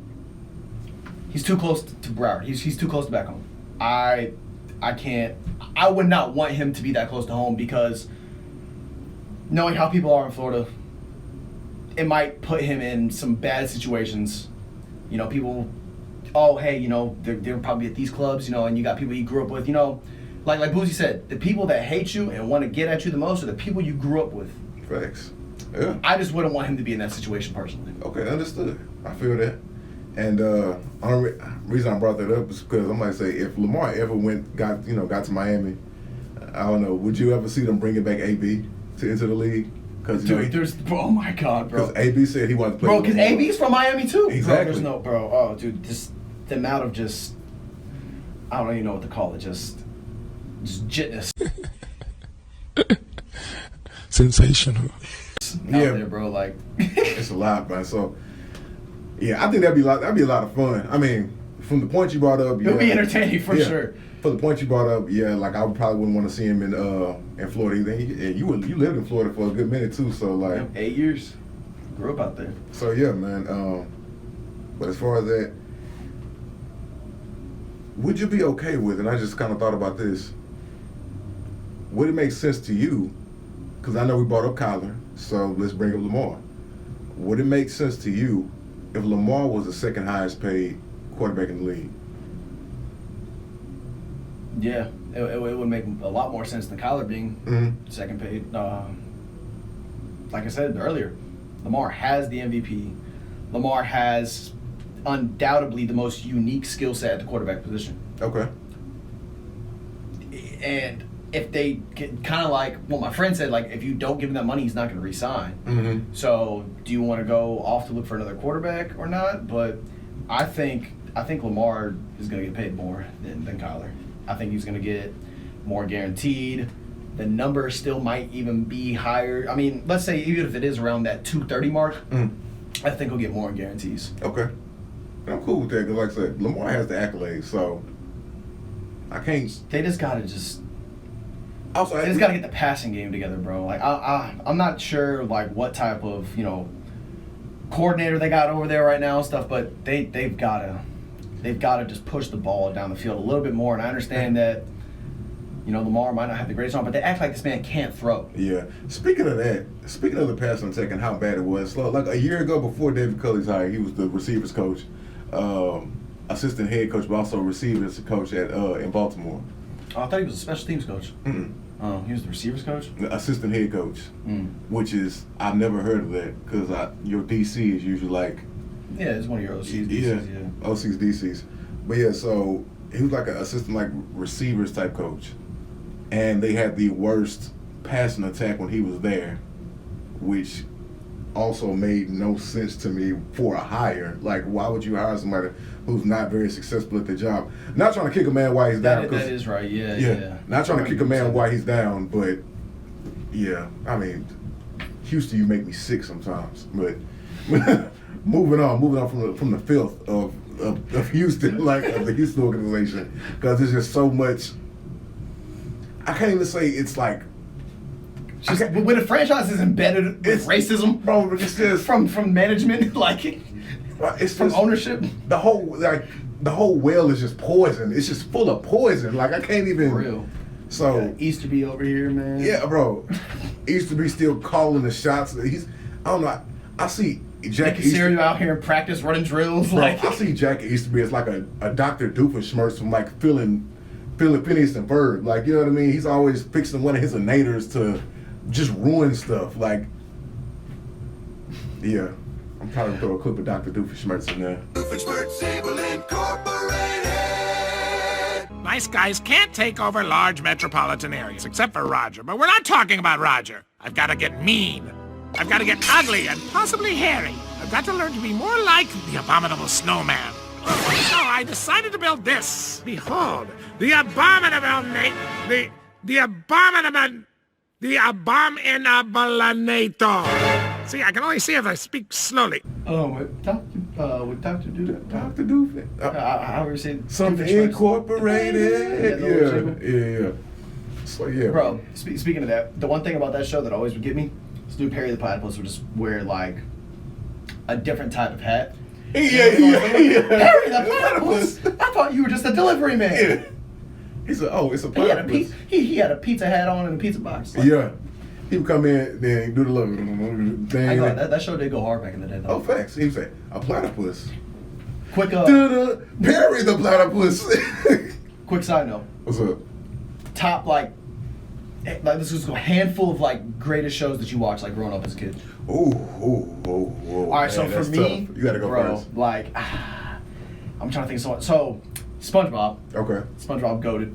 Speaker 3: he's too close to Broward. He's too close to back home. I would not want him to be that close to home because knowing how people are in Florida, it might put him in some bad situations. People, they're probably at these clubs, and you got people he grew up with, Like Boozy said, the people that hate you and want to get at you the most are the people you grew up with.
Speaker 2: Facts. Yeah.
Speaker 3: I just wouldn't want him to be in that situation personally.
Speaker 2: Okay, understood. I feel that. And only reason I brought that up is because I'm say if Lamar ever got to Miami, I don't know, would you ever see them bringing back AB into the league?
Speaker 3: Oh my God, bro.
Speaker 2: Because AB said he wanted to play.
Speaker 3: Bro, because AB's from Miami too.
Speaker 2: Exactly.
Speaker 3: Oh, dude, just the amount of I don't even know what to call it. Just just jitness.
Speaker 5: Sensational.
Speaker 3: Out there, bro. Like,
Speaker 2: it's a lot, man. So, yeah, I think that'd be a lot of fun. I mean, from the point you brought up,
Speaker 3: it'll be entertaining for sure.
Speaker 2: For the point you brought up, like I probably wouldn't want to see him in Florida either. You lived in Florida for a good minute too, so like
Speaker 3: 8 years. Grew up out there.
Speaker 2: So yeah, man. But as far as that, would you be okay with? And I just kind of thought about this. Would it make sense to you? Because I know we brought up Kyler, so let's bring up Lamar. Would it make sense to you if Lamar was the second highest paid quarterback in the league?
Speaker 3: Yeah, it would make a lot more sense than Kyler being second paid. Like I said earlier, Lamar has the MVP. Lamar has undoubtedly the most unique skill set at the quarterback position.
Speaker 2: Okay.
Speaker 3: And if they kind of like what my friend said, like if you don't give him that money, he's not going to re-sign.
Speaker 2: Mm-hmm.
Speaker 3: So do you want to go off to look for another quarterback or not? But I think Lamar is going to get paid more than Kyler. I think he's going to get more guaranteed. The number still might even be higher. I mean, let's say even if it is around that 230 mark, I think he'll get more in guarantees.
Speaker 2: Okay. I'm cool with that because, like I said, Lamar has the accolades, so I can't.
Speaker 3: They just got to just...
Speaker 2: Also,
Speaker 3: they just got to get the passing game together, bro. Like, I'm not sure, like, what type of, coordinator they got over there right now and stuff, but they've got to just push the ball down the field a little bit more. And I understand that, Lamar might not have the greatest arm, but they act like this man can't throw.
Speaker 2: Yeah. Speaking of the passing attack and how bad it was, like a year ago before David Culley's hire, he was the receivers coach, assistant head coach, but also receivers coach in Baltimore.
Speaker 3: Oh, I thought he was a special teams coach. Oh, he was the receivers coach?
Speaker 2: Assistant head coach, which is, I've never heard of that because your DC is usually like...
Speaker 3: Yeah, it's one of your OCs, DCs, yeah.
Speaker 2: OCs, DCs. But yeah, so he was like an assistant like receivers type coach. And they had the worst passing attack when he was there, which also made no sense to me for a hire. Like, why would you hire somebody who's not very successful at the job? Not trying to kick a man while he's down.
Speaker 3: That is right, yeah.
Speaker 2: Not trying to kick a man while he's down, but yeah, I mean, Houston, you make me sick sometimes. But moving on from the filth of Houston, like of the Houston organization, because there's just so much. I can't even say it's like.
Speaker 3: When a franchise is embedded with racism,
Speaker 2: bro, it's just
Speaker 3: from management, like
Speaker 2: it's
Speaker 3: from
Speaker 2: just,
Speaker 3: ownership.
Speaker 2: The whole well is just poison. It's just full of poison. Like I can't even.
Speaker 3: For real.
Speaker 2: So
Speaker 3: Easterby over here, man.
Speaker 2: Yeah, bro. Easterby still calling the shots. I don't know. I see Jack Easterby
Speaker 3: out here in practice running drills.
Speaker 2: Bro, I see Jack Easterby as like a Dr. Doofenshmirtz from like feeling Phineas and Ferb. Like, you know what I mean? He's always fixing one of his innators to just ruin stuff. Like, yeah. I'm trying to throw a clip of Dr. Doofenshmirtz in there.
Speaker 7: Doofenshmirtz Able Incorporated.
Speaker 8: Nice guys can't take over large metropolitan areas, except for Roger. But we're not talking about Roger. I've got to get mean. I've got to get ugly and possibly hairy. I've got to learn to be more like the abominable snowman. So I decided to build this. Behold, the abominable abominator. See, I can only see if I speak slowly.
Speaker 3: Oh, with Dr. Doofenshmirtz.
Speaker 2: Dr. Doofenshmirtz.
Speaker 3: I always say
Speaker 2: something incorporated. Yeah. So yeah,
Speaker 3: bro. Speaking of that, the one thing about that show that always would get me, this dude Perry the Platypus would just wear like a different type of hat.
Speaker 2: Yeah.
Speaker 3: Perry the Platypus. I thought you were just a delivery man.
Speaker 2: Yeah. He said, "Oh, it's a platypus."
Speaker 3: He had a pizza hat on and a pizza box. Like,
Speaker 2: yeah. He would come in, then do the little thing.
Speaker 3: I know, that show did go hard back in the day, though.
Speaker 2: Oh, facts. He would say, a platypus.
Speaker 3: Quick
Speaker 2: Perry the Platypus.
Speaker 3: Quick side note.
Speaker 2: What's up?
Speaker 3: Top, like this is a handful of, like, greatest shows that you watch, like, growing up as a kid.
Speaker 2: Ooh.
Speaker 3: All right, so for me,
Speaker 2: tough. You gotta go first.
Speaker 3: Like, I'm trying to think. So, SpongeBob.
Speaker 2: Okay.
Speaker 3: SpongeBob goated.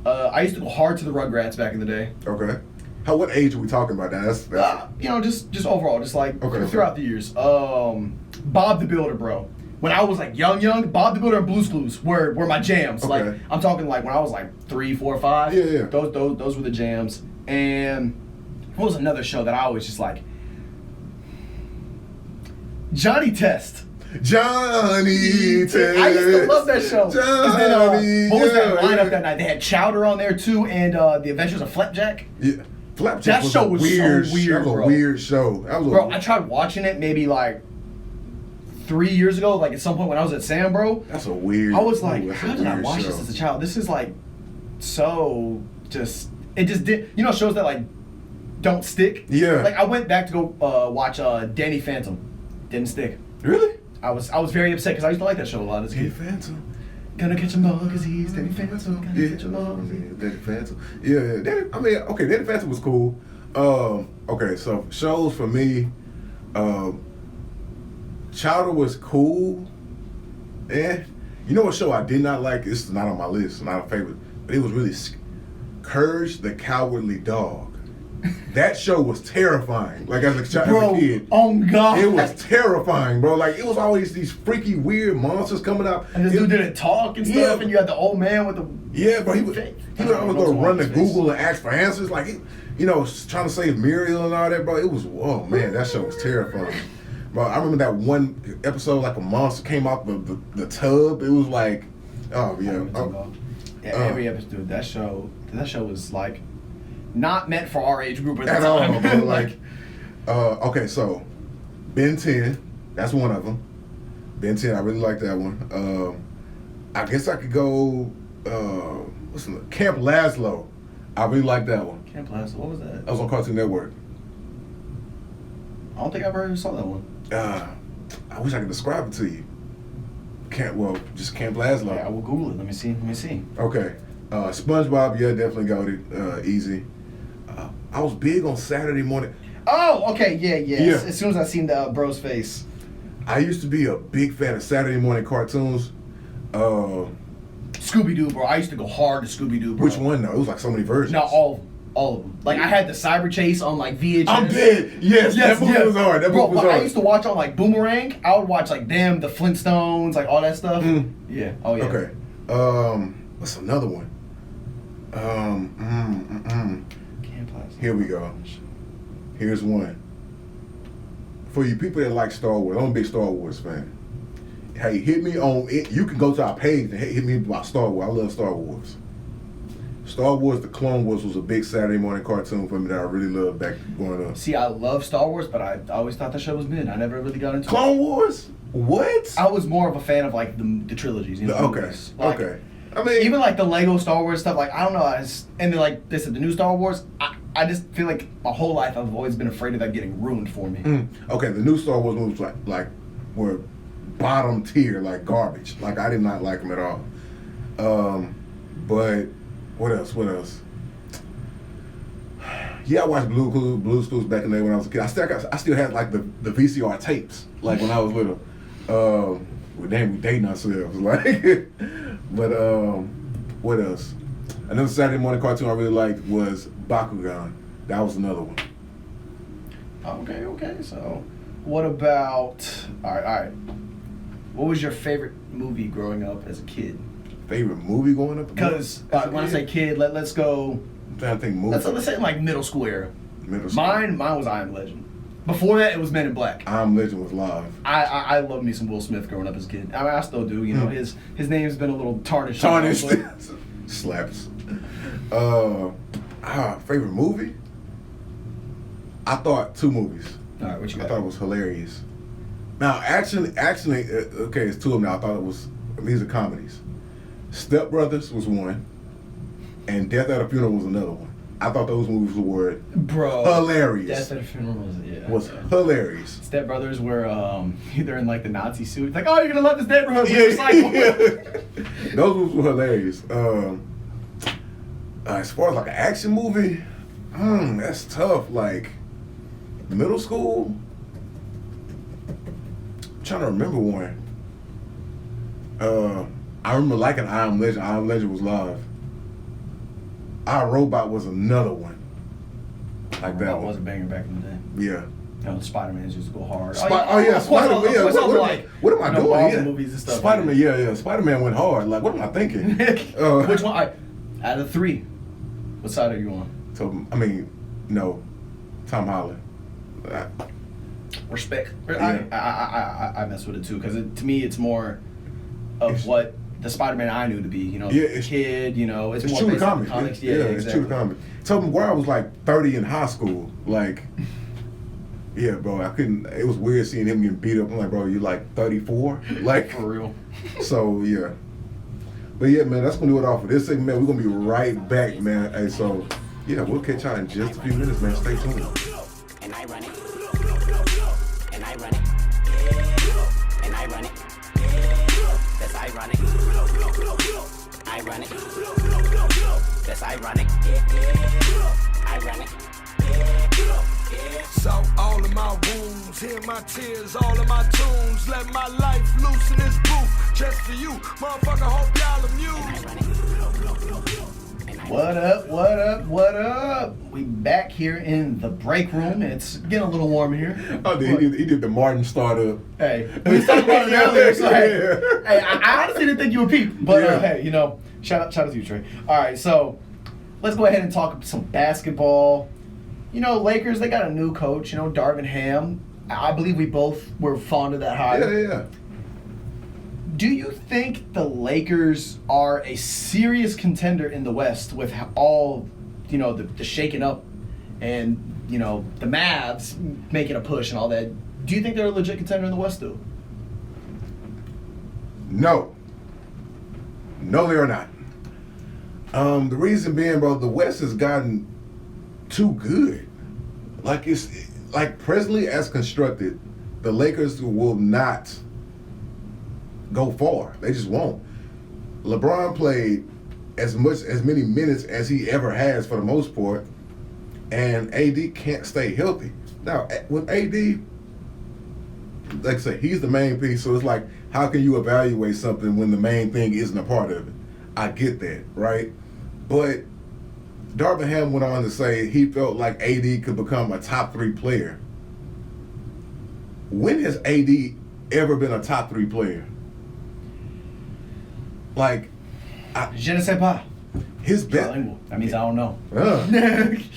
Speaker 3: I used to go hard to the Rugrats back in the day.
Speaker 2: Okay. What age are we talking about now? That's
Speaker 3: just overall, just like throughout the years. Bob the Builder, bro. when I was like young, Bob the Builder and Blue's Clues were my jams.
Speaker 2: Okay.
Speaker 3: Like I'm talking like when I was like 3, 4, 5.
Speaker 2: Yeah.
Speaker 3: Those were the jams. And what was another show that I always just like? Johnny Test.
Speaker 2: Johnny Test.
Speaker 3: I used to love that show. 'Cause
Speaker 2: Johnny,
Speaker 3: what was that
Speaker 2: yeah,
Speaker 3: lineup
Speaker 2: yeah.
Speaker 3: that night? They had Chowder on there too, and The Adventures of Flapjack.
Speaker 2: Yeah. Flapjack
Speaker 3: That show was so weird,
Speaker 2: That was a
Speaker 3: bro.
Speaker 2: weird show. That was
Speaker 3: Bro, I tried watching it maybe like 3 years ago, like at some point when I was at Sam, bro.
Speaker 2: That's a weird.
Speaker 3: I was like,
Speaker 2: ooh, that's a
Speaker 3: how did I
Speaker 2: weird
Speaker 3: watch
Speaker 2: show.
Speaker 3: this as a child? This is like so just it just did, you know, shows that like don't stick.
Speaker 2: Yeah.
Speaker 3: Like I went back to go watch Danny Phantom. Didn't stick.
Speaker 2: Really?
Speaker 3: I was very upset because I used to like that show a lot as a
Speaker 2: Danny
Speaker 3: kid.
Speaker 2: Phantom.
Speaker 3: Gonna catch him all because he's Danny Phantom. Gonna catch him all.
Speaker 2: Danny Phantom. Yeah. Danny Phantom was cool. Okay, so shows for me, Chowder was cool. You know what show I did not like? This is not on my list, not a favorite, but it was really Courage the Cowardly Dog. That show was terrifying. Like as a kid.
Speaker 3: Oh God.
Speaker 2: It was terrifying, bro. Like it was always these freaky, weird monsters coming out.
Speaker 3: And this dude didn't talk and stuff,
Speaker 2: Yeah.
Speaker 3: and you had the old man with the
Speaker 2: But he would always go run to Google and ask for answers. Like, trying to save Muriel and all that, bro. It was, oh man, that show was terrifying. Bro, I remember that one episode, like a monster came out the tub. It was like, oh yeah.
Speaker 3: Every episode, that show was like not meant for our age group
Speaker 2: At all, bro. Like, okay, so Ben 10, that's one of them. Ben 10, I really like that one. I guess I could go. What's the Camp Laszlo? I really like that one.
Speaker 3: Camp Laszlo, what was that?
Speaker 2: That was on Cartoon Network.
Speaker 3: I don't think I ever saw that one.
Speaker 2: I wish I could describe it to you. Just Camp Laszlo.
Speaker 3: Yeah, I will Google it. Let me see.
Speaker 2: Okay. SpongeBob, yeah, definitely got it. Easy. I was big on Saturday morning.
Speaker 3: Oh, okay, yeah.
Speaker 2: Yeah.
Speaker 3: As soon as I seen the bro's face.
Speaker 2: I used to be a big fan of Saturday morning cartoons.
Speaker 3: Scooby-Doo, bro. I used to go hard to Scooby-Doo, bro.
Speaker 2: Which one though? It was like so many versions.
Speaker 3: No, all of them. Like I had the Cyber Chase on like VHS.
Speaker 2: I'm dead. Yes, that movie was hard. That
Speaker 3: Bro,
Speaker 2: movie was
Speaker 3: but
Speaker 2: hard.
Speaker 3: I used to watch on like Boomerang. I would watch like the Flintstones, like all that stuff. Yeah. Oh yeah.
Speaker 2: Okay. What's another one?
Speaker 3: Camp Laszlo.
Speaker 2: Here we go. Here's one. For you people that like Star Wars, I'm a big Star Wars fan. Hey, hit me on it. You can go to our page and hit me about Star Wars. I love Star Wars. Star Wars: The Clone Wars was a big Saturday morning cartoon for me that I really loved back growing up.
Speaker 3: See, I love Star Wars, but I always thought the show was mid. I never really got into
Speaker 2: Clone Wars? What?
Speaker 3: I was more of a fan of like the trilogies. You know,
Speaker 2: Okay.
Speaker 3: movies. Like,
Speaker 2: Okay. I mean,
Speaker 3: even like the Lego Star Wars stuff. Like I don't know, and then like they said the new Star Wars. I just feel like my whole life I've always been afraid of that getting ruined for me.
Speaker 2: Okay, the new Star Wars movies like were bottom tier, like garbage. Like I did not like them at all. But what else? Yeah, I watched Blue's Clues back in the day when I was a kid. I still had like the VCR tapes, like when I was little. We dating ourselves, like. But what else? Another Saturday morning cartoon I really liked was Bakugan. That was another one.
Speaker 3: Okay. So, what about? All right. What was your favorite movie growing up as a kid?
Speaker 2: Favorite movie growing up?
Speaker 3: Because when I say kid, let's go.
Speaker 2: I'm trying to think movie.
Speaker 3: Let's say like middle school era.
Speaker 2: Middle school.
Speaker 3: Mine was I Am Legend. Before that, it was Men in Black.
Speaker 2: I Am Legend was live.
Speaker 3: I love me some Will Smith growing up as a kid. I mean, I still do. You know, his name's been a little tarnished.
Speaker 2: Slaps. Favorite movie? I thought 2 movies.
Speaker 3: All right, what you got?
Speaker 2: I thought it was hilarious. Now, actually, okay, it's 2 of them now. I thought it was, these are comedies. Step Brothers was one, and Death at a Funeral was another one. I thought those movies were hilarious.
Speaker 3: Death at a Funeral was
Speaker 2: hilarious.
Speaker 3: Step Brothers were either in like the Nazi suit. It's like, oh, you're gonna let this neighborhood be recycled.
Speaker 2: Those movies were hilarious. As far as like an action movie, that's tough. Like middle school, I'm trying to remember one. I remember liking I Am Legend. I Am Legend was live. I, Robot was another one. Like that one.
Speaker 3: was a banger back in the day.
Speaker 2: Yeah.
Speaker 3: You know, Spider-Man's used to go hard.
Speaker 2: Spider-Man. What am I doing?
Speaker 3: Marvel movies and stuff.
Speaker 2: Spider-Man. Yeah. Spider-Man went hard. Like, what am I thinking?
Speaker 3: Which one? Out of the three, what side are you on?
Speaker 2: So no, Tom Holland.
Speaker 3: Respect.
Speaker 2: Yeah.
Speaker 3: I mess with it too because to me it's more of what the Spider-Man I knew to be. You know, kid. You know, it's more
Speaker 2: true to
Speaker 3: based on
Speaker 2: comics.
Speaker 3: comics.
Speaker 2: Yeah,
Speaker 3: exactly.
Speaker 2: it's true to comics. Tobey Maguire was like 30 in high school. Like, yeah, bro, I couldn't. It was weird seeing him getting beat up. I'm like, bro, you like 34? Like,
Speaker 3: for real.
Speaker 2: So yeah. But yeah, man, that's gonna do it all for this segment, man. We're gonna be right back, man. Hey, so yeah, we'll catch y'all in just a few minutes, man. Stay tuned.
Speaker 1: And I run it. And I run it. And I run it. That's ironic. I run it. That's ironic. I run it.
Speaker 7: So all of my wounds, hear my tears, all of my tunes. Let my life loose in this booth, just for you, motherfucker. Hope y'all amused.
Speaker 3: What up? What up? What up? We back here in the break room. It's getting a little warm here.
Speaker 2: Oh, he did the Martin startup.
Speaker 3: Hey, we talked about it earlier. So hey, I honestly didn't think you would peep, but hey, you know, shout out to you, Trey. All right, so let's go ahead and talk some basketball. You know, Lakers, they got a new coach, you know, Darvin Ham. I believe we both were fond of that hire.
Speaker 2: Yeah.
Speaker 3: Do you think the Lakers are a serious contender in the West with all, you know, the shaking up and, you know, the Mavs making a push and all that? Do you think they're a legit contender in the West, though?
Speaker 2: No, they are not. The reason being, bro, the West has gotten too good. Like, it's like presently as constructed, the Lakers will not go far. They just won't. LeBron played as many minutes as he ever has for the most part, and AD can't stay healthy. Now with AD, like I said, he's the main piece, so it's like, how can you evaluate something when the main thing isn't a part of it? I get that, right? But Darvin Ham went on to say he felt like AD could become a top 3 player. When has AD ever been a top 3 player? Like,
Speaker 3: Je ne sais pas.
Speaker 2: His best.
Speaker 3: That means I don't know.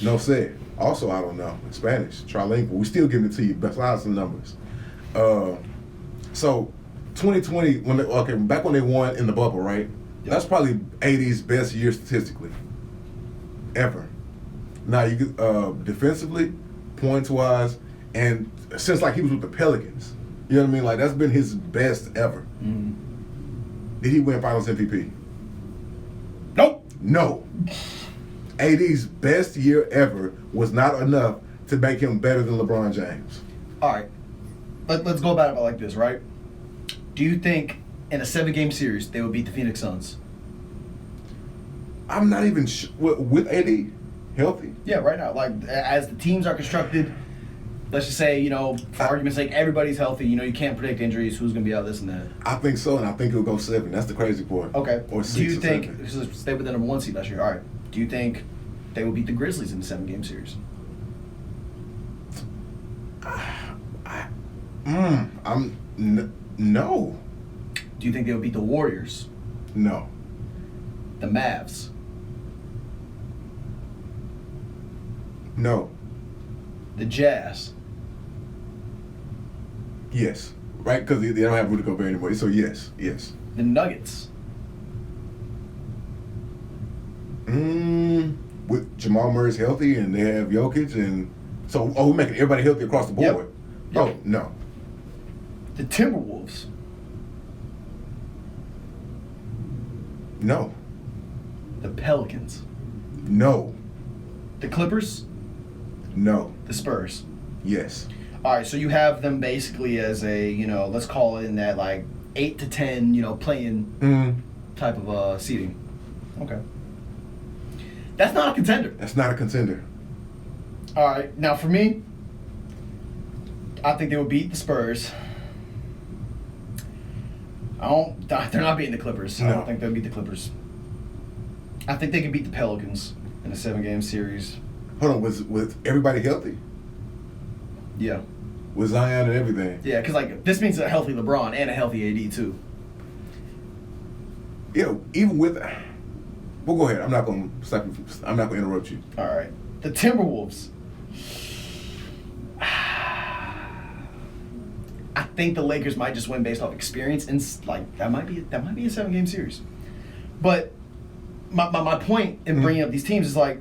Speaker 2: No say. Also, I don't know. In Spanish, trilingual. We still giving it to you besides the numbers. So, 2020, back when they won in the bubble, right? Yep. That's probably AD's best year statistically, ever. Now you could defensively, points wise, and since like he was with the Pelicans, you know what I mean? Like that's been his best ever.
Speaker 3: Mm-hmm.
Speaker 2: Did he win Finals MVP?
Speaker 3: Nope.
Speaker 2: No. AD's best year ever was not enough to make him better than LeBron James.
Speaker 3: All right. Let's go about it like this, right? Do you think in a 7-game series they would beat the Phoenix Suns?
Speaker 2: I'm not even with AD healthy.
Speaker 3: Yeah, right now. Like as the teams are constructed, let's just say, you know, for argument's sake, everybody's healthy. You know, you can't predict injuries, who's going to be out, this and that.
Speaker 2: I think so, and I think he'll go 7. That's the crazy part.
Speaker 3: Okay.
Speaker 2: Or 6
Speaker 3: Do you think,
Speaker 2: 7.
Speaker 3: they were the number 1 seed last year, all right. Do you think they will beat the Grizzlies in the 7-game series?
Speaker 2: No.
Speaker 3: Do you think they will beat the Warriors?
Speaker 2: No.
Speaker 3: The Mavs?
Speaker 2: No.
Speaker 3: The Jazz?
Speaker 2: Yes. Right? Because they don't have Rudy Gobert anymore. So yes.
Speaker 3: The Nuggets?
Speaker 2: With Jamal Murray's healthy and they have Jokic and so we're making everybody healthy across the board.
Speaker 3: Yep.
Speaker 2: Oh, no.
Speaker 3: The Timberwolves?
Speaker 2: No.
Speaker 3: The Pelicans?
Speaker 2: No.
Speaker 3: The Clippers?
Speaker 2: No.
Speaker 3: The Spurs?
Speaker 2: Yes.
Speaker 3: All right, so you have them basically as a, you know, let's call it in that like 8 to 10, you know, playing type of seeding. Okay. That's not a contender.
Speaker 2: That's not a contender.
Speaker 3: All right, now for me, I think they will beat the Spurs. They're not beating the Clippers.
Speaker 2: No.
Speaker 3: I don't think they'll beat the Clippers. I think they can beat the Pelicans in a 7-game series.
Speaker 2: Hold on, with everybody healthy?
Speaker 3: Yeah.
Speaker 2: with Zion and everything.
Speaker 3: Yeah, because like this means a healthy LeBron and a healthy AD too.
Speaker 2: Yeah, even with that. Well, go ahead. I'm not going to stop you. I'm not going to interrupt you.
Speaker 3: All right, the Timberwolves. I think the Lakers might just win based off experience, and like that might be a 7-game series. But my point in bringing up these teams is like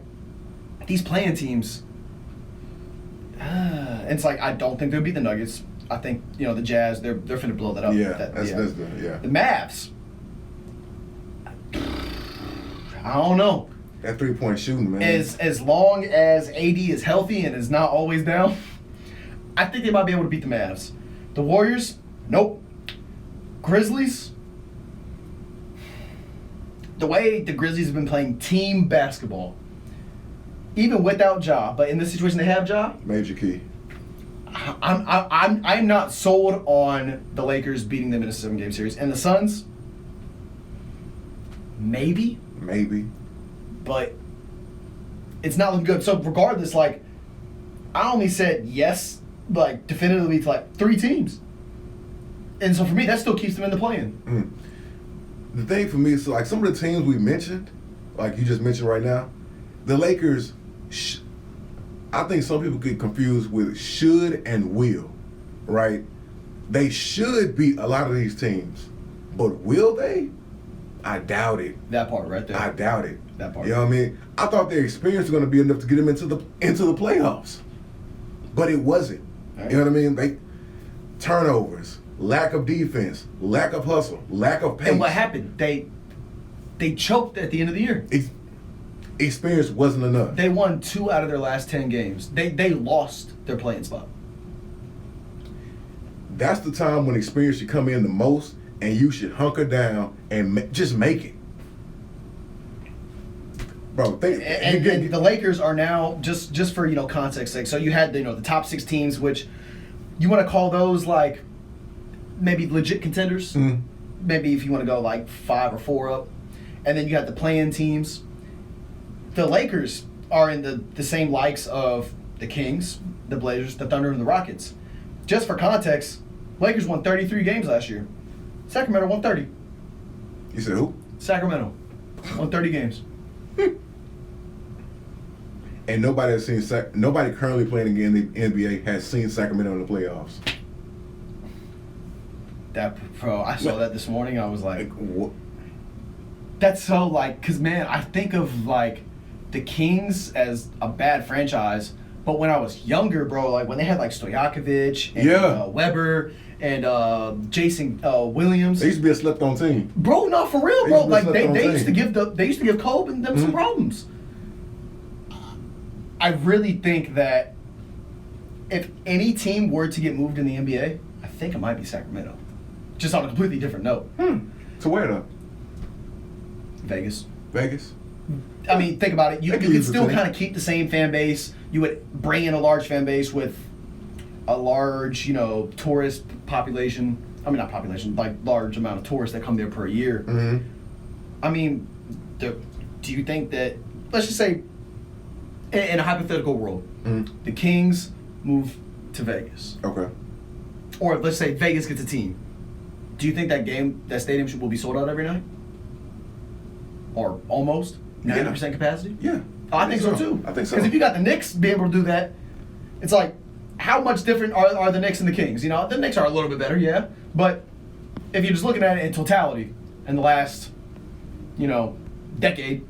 Speaker 3: these playing teams. And it's like I don't think they'll beat the Nuggets. I think the Jazz they're finna blow that up.
Speaker 2: Yeah,
Speaker 3: that's
Speaker 2: the
Speaker 3: The Mavs. I don't know.
Speaker 2: That 3-point shooting, man.
Speaker 3: As long as AD is healthy and is not always down, I think they might be able to beat the Mavs. The Warriors, nope. Grizzlies. The way the Grizzlies have been playing team basketball, even without Ja, but in this situation they have Ja.
Speaker 2: Major key.
Speaker 3: I'm not sold on the Lakers beating them in a 7-game series, and the Suns. Maybe, but it's not looking good. So regardless, like I only said yes, like definitively to like 3 teams, and so for me that still keeps them in the play-in.
Speaker 2: The thing for me is like some of the teams we mentioned, like you just mentioned right now, the Lakers. I think some people get confused with should and will, right? They should beat a lot of these teams, but will they? I doubt it.
Speaker 3: That part right there.
Speaker 2: I doubt it.
Speaker 3: That part.
Speaker 2: You know what I mean? I thought their experience was going to be enough to get them into the playoffs, but it wasn't. Right. You know what I mean? They turnovers, lack of defense, lack of hustle, lack of pace.
Speaker 3: And what happened? They choked at the end of the year.
Speaker 2: Experience wasn't enough.
Speaker 3: They won 2 out of their last 10 games. They lost their playing spot.
Speaker 2: That's the time when experience should come in the most, and you should hunker down and just make it. Bro,
Speaker 3: and the Lakers are now, just for context sake, so you had the top 6 teams, which you want to call those like maybe legit contenders. Mm-hmm. Maybe if you want to go like 5 or 4 up. And then you had the play-in teams. The Lakers are in the same likes of the Kings, the Blazers, the Thunder, and the Rockets. Just for context, Lakers won 33 games last year. Sacramento won 30.
Speaker 2: You said who?
Speaker 3: Sacramento won 30 games.
Speaker 2: And nobody has seen nobody currently playing in the NBA has seen Sacramento in the playoffs.
Speaker 3: I saw that this morning. I was like
Speaker 2: what?
Speaker 3: That's so because man, I think of like the Kings as a bad franchise, but when I was younger, bro, like when they had like Stojakovic and Weber and Jason Williams,
Speaker 2: they used to be a slept-on team,
Speaker 3: bro. No, for real, bro. Like they used to give Kobe and them some problems. I really think that if any team were to get moved in the NBA, I think it might be Sacramento. Just on a completely different note.
Speaker 2: To where though?
Speaker 3: Vegas.
Speaker 2: I
Speaker 3: mean, think about it. You could still kind of keep the same fan base. You would bring in a large fan base with a large, tourist population. I mean, not population, like large amount of tourists that come there per year.
Speaker 2: Mm-hmm.
Speaker 3: I mean, do you think that, let's just say, in a hypothetical world, the Kings move to Vegas.
Speaker 2: Okay.
Speaker 3: Or let's say Vegas gets a team. Do you think that stadium will be sold out every night? Or almost 90% capacity?
Speaker 2: Yeah.
Speaker 3: Oh, I think so too.
Speaker 2: I think so.
Speaker 3: Because if you got the Knicks be able to do that, it's like, how much different are the Knicks and the Kings? The Knicks are a little bit better, yeah. But if you're just looking at it in totality, in the last, decade,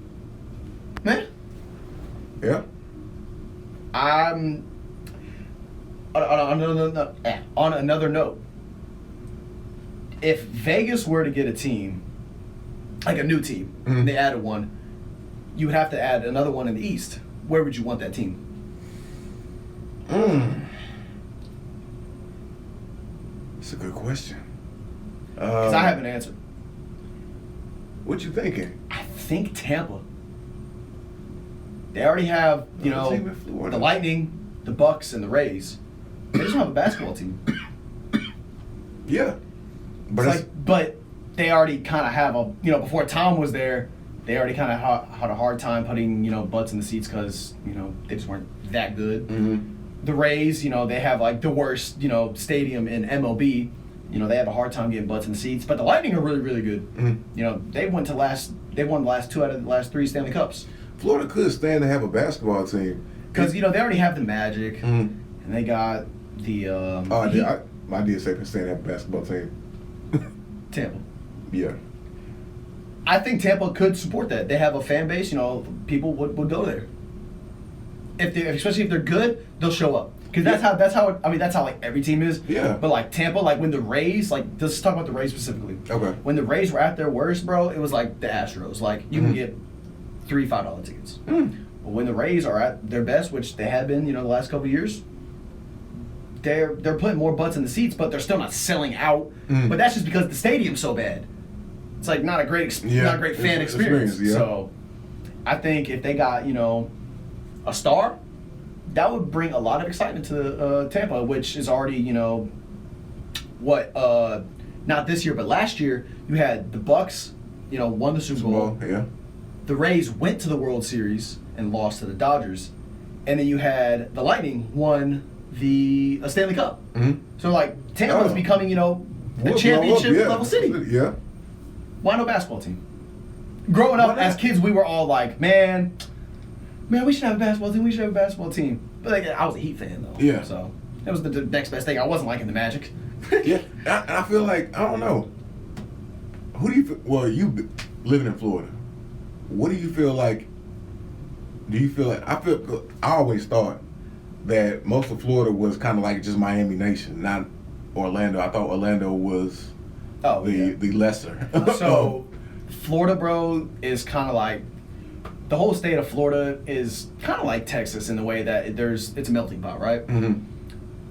Speaker 3: man.
Speaker 2: Yeah.
Speaker 3: On another note, if Vegas were to get a team, like a new team, and they added one, you would have to add another one in the East. Where would you want that team?
Speaker 2: That's a good question.
Speaker 3: Because I have an answer.
Speaker 2: What you thinking?
Speaker 3: I think Tampa. They already have, the Lightning, the Bucks, and the Rays. They just don't have a basketball team.
Speaker 2: Yeah.
Speaker 3: But they already kind of have before Tom was there, they already kind of had a hard time putting, butts in the seats because, they just weren't that good.
Speaker 2: Mm-hmm.
Speaker 3: the Rays, you know, they have like the worst, you know, stadium in MLB. You know, they have a hard time getting butts in the seats. But the Lightning are really, really good. You know, they won the last 2 out of the last 3 Stanley Cups.
Speaker 2: Florida could stand to have a basketball team.
Speaker 3: Because, you know, they already have the Magic, and they got the...
Speaker 2: I did say stand to have a basketball team.
Speaker 3: Tampa.
Speaker 2: Yeah.
Speaker 3: I think Tampa could support that. They have a fan base, you know, people would go there. Especially if they're good, they'll show up. Because that's how like every team is.
Speaker 2: Yeah.
Speaker 3: But like Tampa, like when the Rays, like let's talk about the Rays specifically.
Speaker 2: Okay.
Speaker 3: When the Rays were at their worst, bro, it was like the Astros. Like you can get $3, $5 tickets. But when the Rays are at their best, which they have been, you know, the last couple of years, they're putting more butts in the seats, but they're still not selling out. But that's just because the stadium's so bad. It's like not a great fan experience.
Speaker 2: Yeah.
Speaker 3: So I think if they got, you know, a star, that would bring a lot of excitement to Tampa, which is already, you know, not this year, but last year, you had the Bucks, you know, won the Super Bowl.
Speaker 2: Yeah.
Speaker 3: The Rays went to the World Series and lost to the Dodgers. And then you had the Lightning won the Stanley Cup. So, like, Tampa was becoming, you know, a championship level city.
Speaker 2: Yeah.
Speaker 3: Why no basketball team? Growing up as kids, we were all like, man, we should have a basketball team. But like, I was a Heat fan, though.
Speaker 2: Yeah.
Speaker 3: So that was the next best thing. I wasn't liking the Magic.
Speaker 2: Yeah. I feel like, I don't know. Who do you feel, well, you living in Florida, what do you feel like, I always thought that most of Florida was kind of like just Miami Nation, not Orlando. I thought Orlando was the lesser.
Speaker 3: So Florida, bro, is kind of like, the whole state of Florida is kind of like Texas in the way that it's a melting pot, right?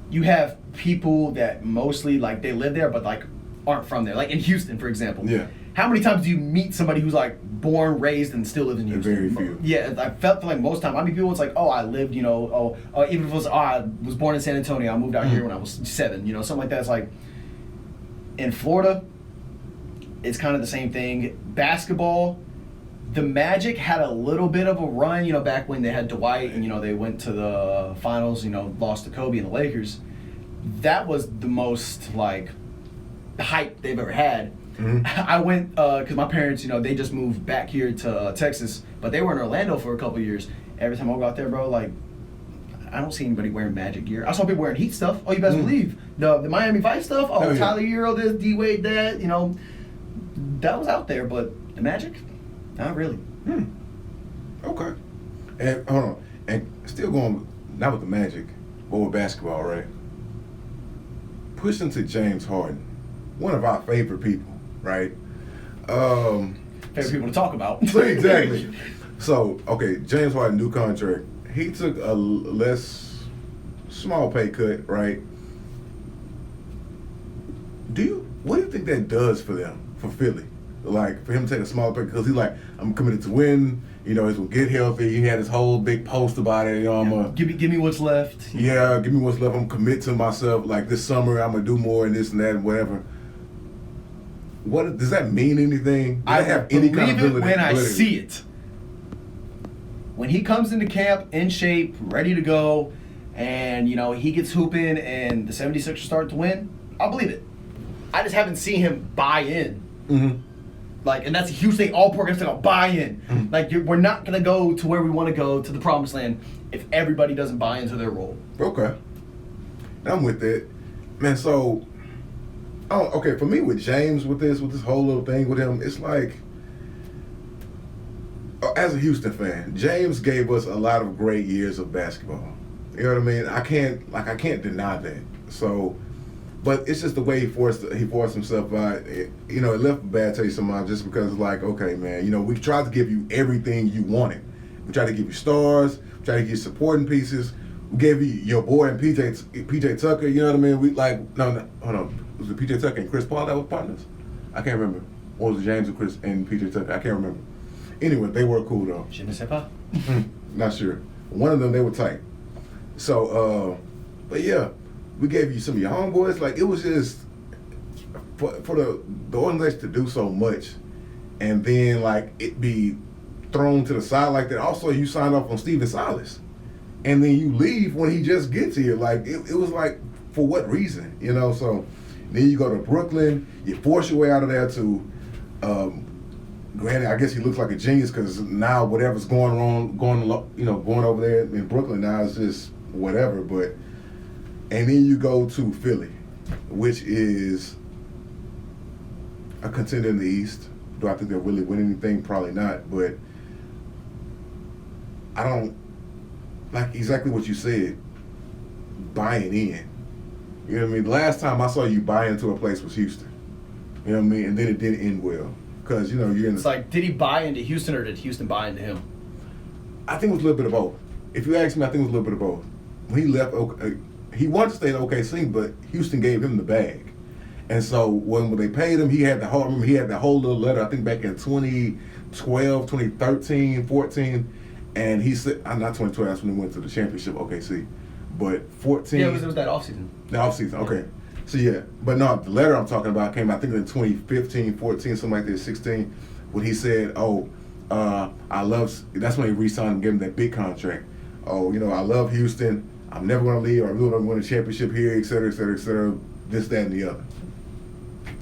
Speaker 3: You have people that mostly, like, they live there, but, like, aren't from there. Like, in Houston, for example.
Speaker 2: Yeah.
Speaker 3: How many times do you meet somebody who's, like, born, raised, and still lives in Houston?
Speaker 2: Very few.
Speaker 3: Yeah, I felt like most time. I mean, people, it's like, oh, I lived, you know, even if it was, I was born in San Antonio, I moved out here when I was 7, you know, something like that. It's like, in Florida, it's kind of the same thing. Basketball, the Magic had a little bit of a run, you know, back when they had Dwight and, you know, they went to the finals, you know, lost to Kobe and the Lakers. That was the most, like, hype they've ever had. I went, because my parents, you know, they just moved back here to Texas, but they were in Orlando for a couple of years. Every time I go out there, bro, like, I don't see anybody wearing Magic gear. I saw people wearing Heat stuff. Oh, you best believe. The Miami Vice stuff,
Speaker 2: yeah.
Speaker 3: Tyler Hero this, D-Wade that, you know, that was out there, but the Magic, not really.
Speaker 2: Okay. And hold on. And still going, not with the Magic, but with basketball, right? Pushing to James Harden, one of our favorite people, right?
Speaker 3: Favorite people to talk about.
Speaker 2: Exactly. So, okay, James Harden, new contract. He took a less small pay cut, right? What do you think that does for them, for Philly? Like, for him to take a small pay, because he's like, I'm committed to win. You know, he's gonna get healthy. He had this whole big post about it. You know, I'm gonna
Speaker 3: give me what's left.
Speaker 2: Yeah, give me what's left. I'm commit to myself. Like this summer, I'm gonna do more and this and that and whatever. What does that mean? Anything?
Speaker 3: I
Speaker 2: have any
Speaker 3: believe it when I
Speaker 2: validity?
Speaker 3: see it. When he comes into camp in shape, ready to go, and you know he gets hooping, and the 76ers start to win, I'll believe it. I just haven't seen him buy in. Like, and that's a huge thing. All programs are gonna buy in. Like, we're not gonna go to where we want to go to the promised land if everybody doesn't buy into their role.
Speaker 2: Okay, I'm with that, man. So, okay, for me with James, with this whole little thing with him, it's like, as a Houston fan, James gave us a lot of great years of basketball. You know what I mean? I can't deny that. So. But it's just the way he forced himself out. You know, it left a bad taste in my mouth just because it's like, okay, man, you know, we tried to give you everything you wanted. We tried to give you stars. We tried to give you supporting pieces. We gave you your boy and PJ Tucker. You know what I mean? We like, no, hold on. Was it PJ Tucker and Chris Paul that was partners? I can't remember. Or was it James and Chris and PJ Tucker? I can't remember. Anyway, they were cool though.
Speaker 3: Je ne sais pas.
Speaker 2: Not sure. One of them, they were tight. So, but yeah. We gave you some of your homeboys. Like, it was just for the organization to do so much and then, like, it be thrown to the side like that. Also, you signed off on Steven Silas. and then you leave when he just gets here. Like, it was like, for what reason? You know, so then you go to Brooklyn, you force your way out of there to, granted, I guess he looks like a genius because now whatever's going over there in Brooklyn now is just whatever, and then you go to Philly, which is a contender in the East. Do I think they'll really win anything? Probably not, but I don't like exactly what you said, buying in. You know what I mean? Last time I saw you buy into a place was Houston. You know what I mean? And then it didn't end well. Because, you know, you're in
Speaker 3: It's like, did he buy into Houston or did Houston buy into him?
Speaker 2: I think it was a little bit of both. If you ask me, I think it was a little bit of both. When he left, he wanted to stay in OKC, but Houston gave him the bag. And so when they paid him, he had the whole little letter, I think back in 2012, 2013, 14. And he said, not 2012, that's when he went to the championship OKC. But 14.
Speaker 3: Yeah, it was that offseason.
Speaker 2: The offseason, okay. So yeah, but no, the letter I'm talking about came, I think, in 2015, 14, something like that, 16, when he said, that's when he re-signed him, gave him that big contract. Oh, you know, I love Houston. I'm never going to leave. I'm going to win a championship here, et cetera, et cetera, et cetera, this, that, and the other.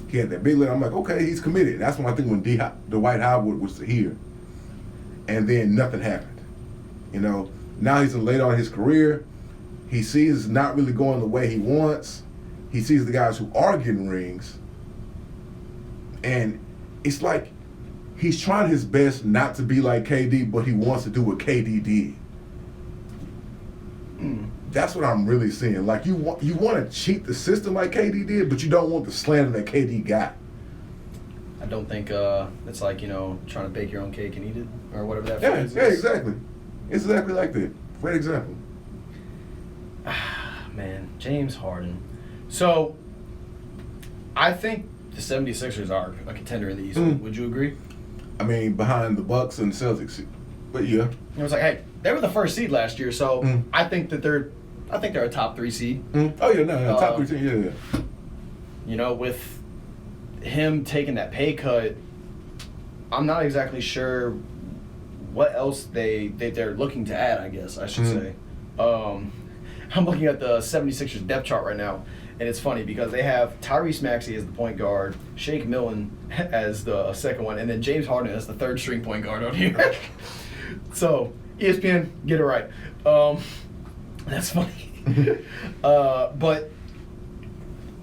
Speaker 2: He had that big letter. I'm like, okay, he's committed. That's when I think when Dwight Howard was here. And then nothing happened. You know, now he's late on his career. He sees it's not really going the way he wants. He sees the guys who are getting rings. And it's like he's trying his best not to be like KD, but he wants to do what KD did. That's what I'm really seeing. Like, you want to cheat the system like KD did, but you don't want the slander that KD got.
Speaker 3: I don't think it's like, you know, trying to bake your own cake and eat it or whatever that phrase is.
Speaker 2: Yeah, exactly. It's exactly like that. Great example.
Speaker 3: Man, James Harden. So, I think the 76ers are a contender in the East. Would you agree?
Speaker 2: I mean, behind the Bucks and Celtics. But yeah.
Speaker 3: It was like, hey, they were the first seed last year, so I think that they're a top 3 seed.
Speaker 2: Oh yeah, no, top 3 team, yeah.
Speaker 3: You know, with him taking that pay cut, I'm not exactly sure what else they're looking to add, I guess I should say. I'm looking at the 76ers depth chart right now, and it's funny because they have Tyrese Maxey as the point guard, Shake Milton as the second one, and then James Harden as the third string point guard on here. So, ESPN, get it right. That's funny. But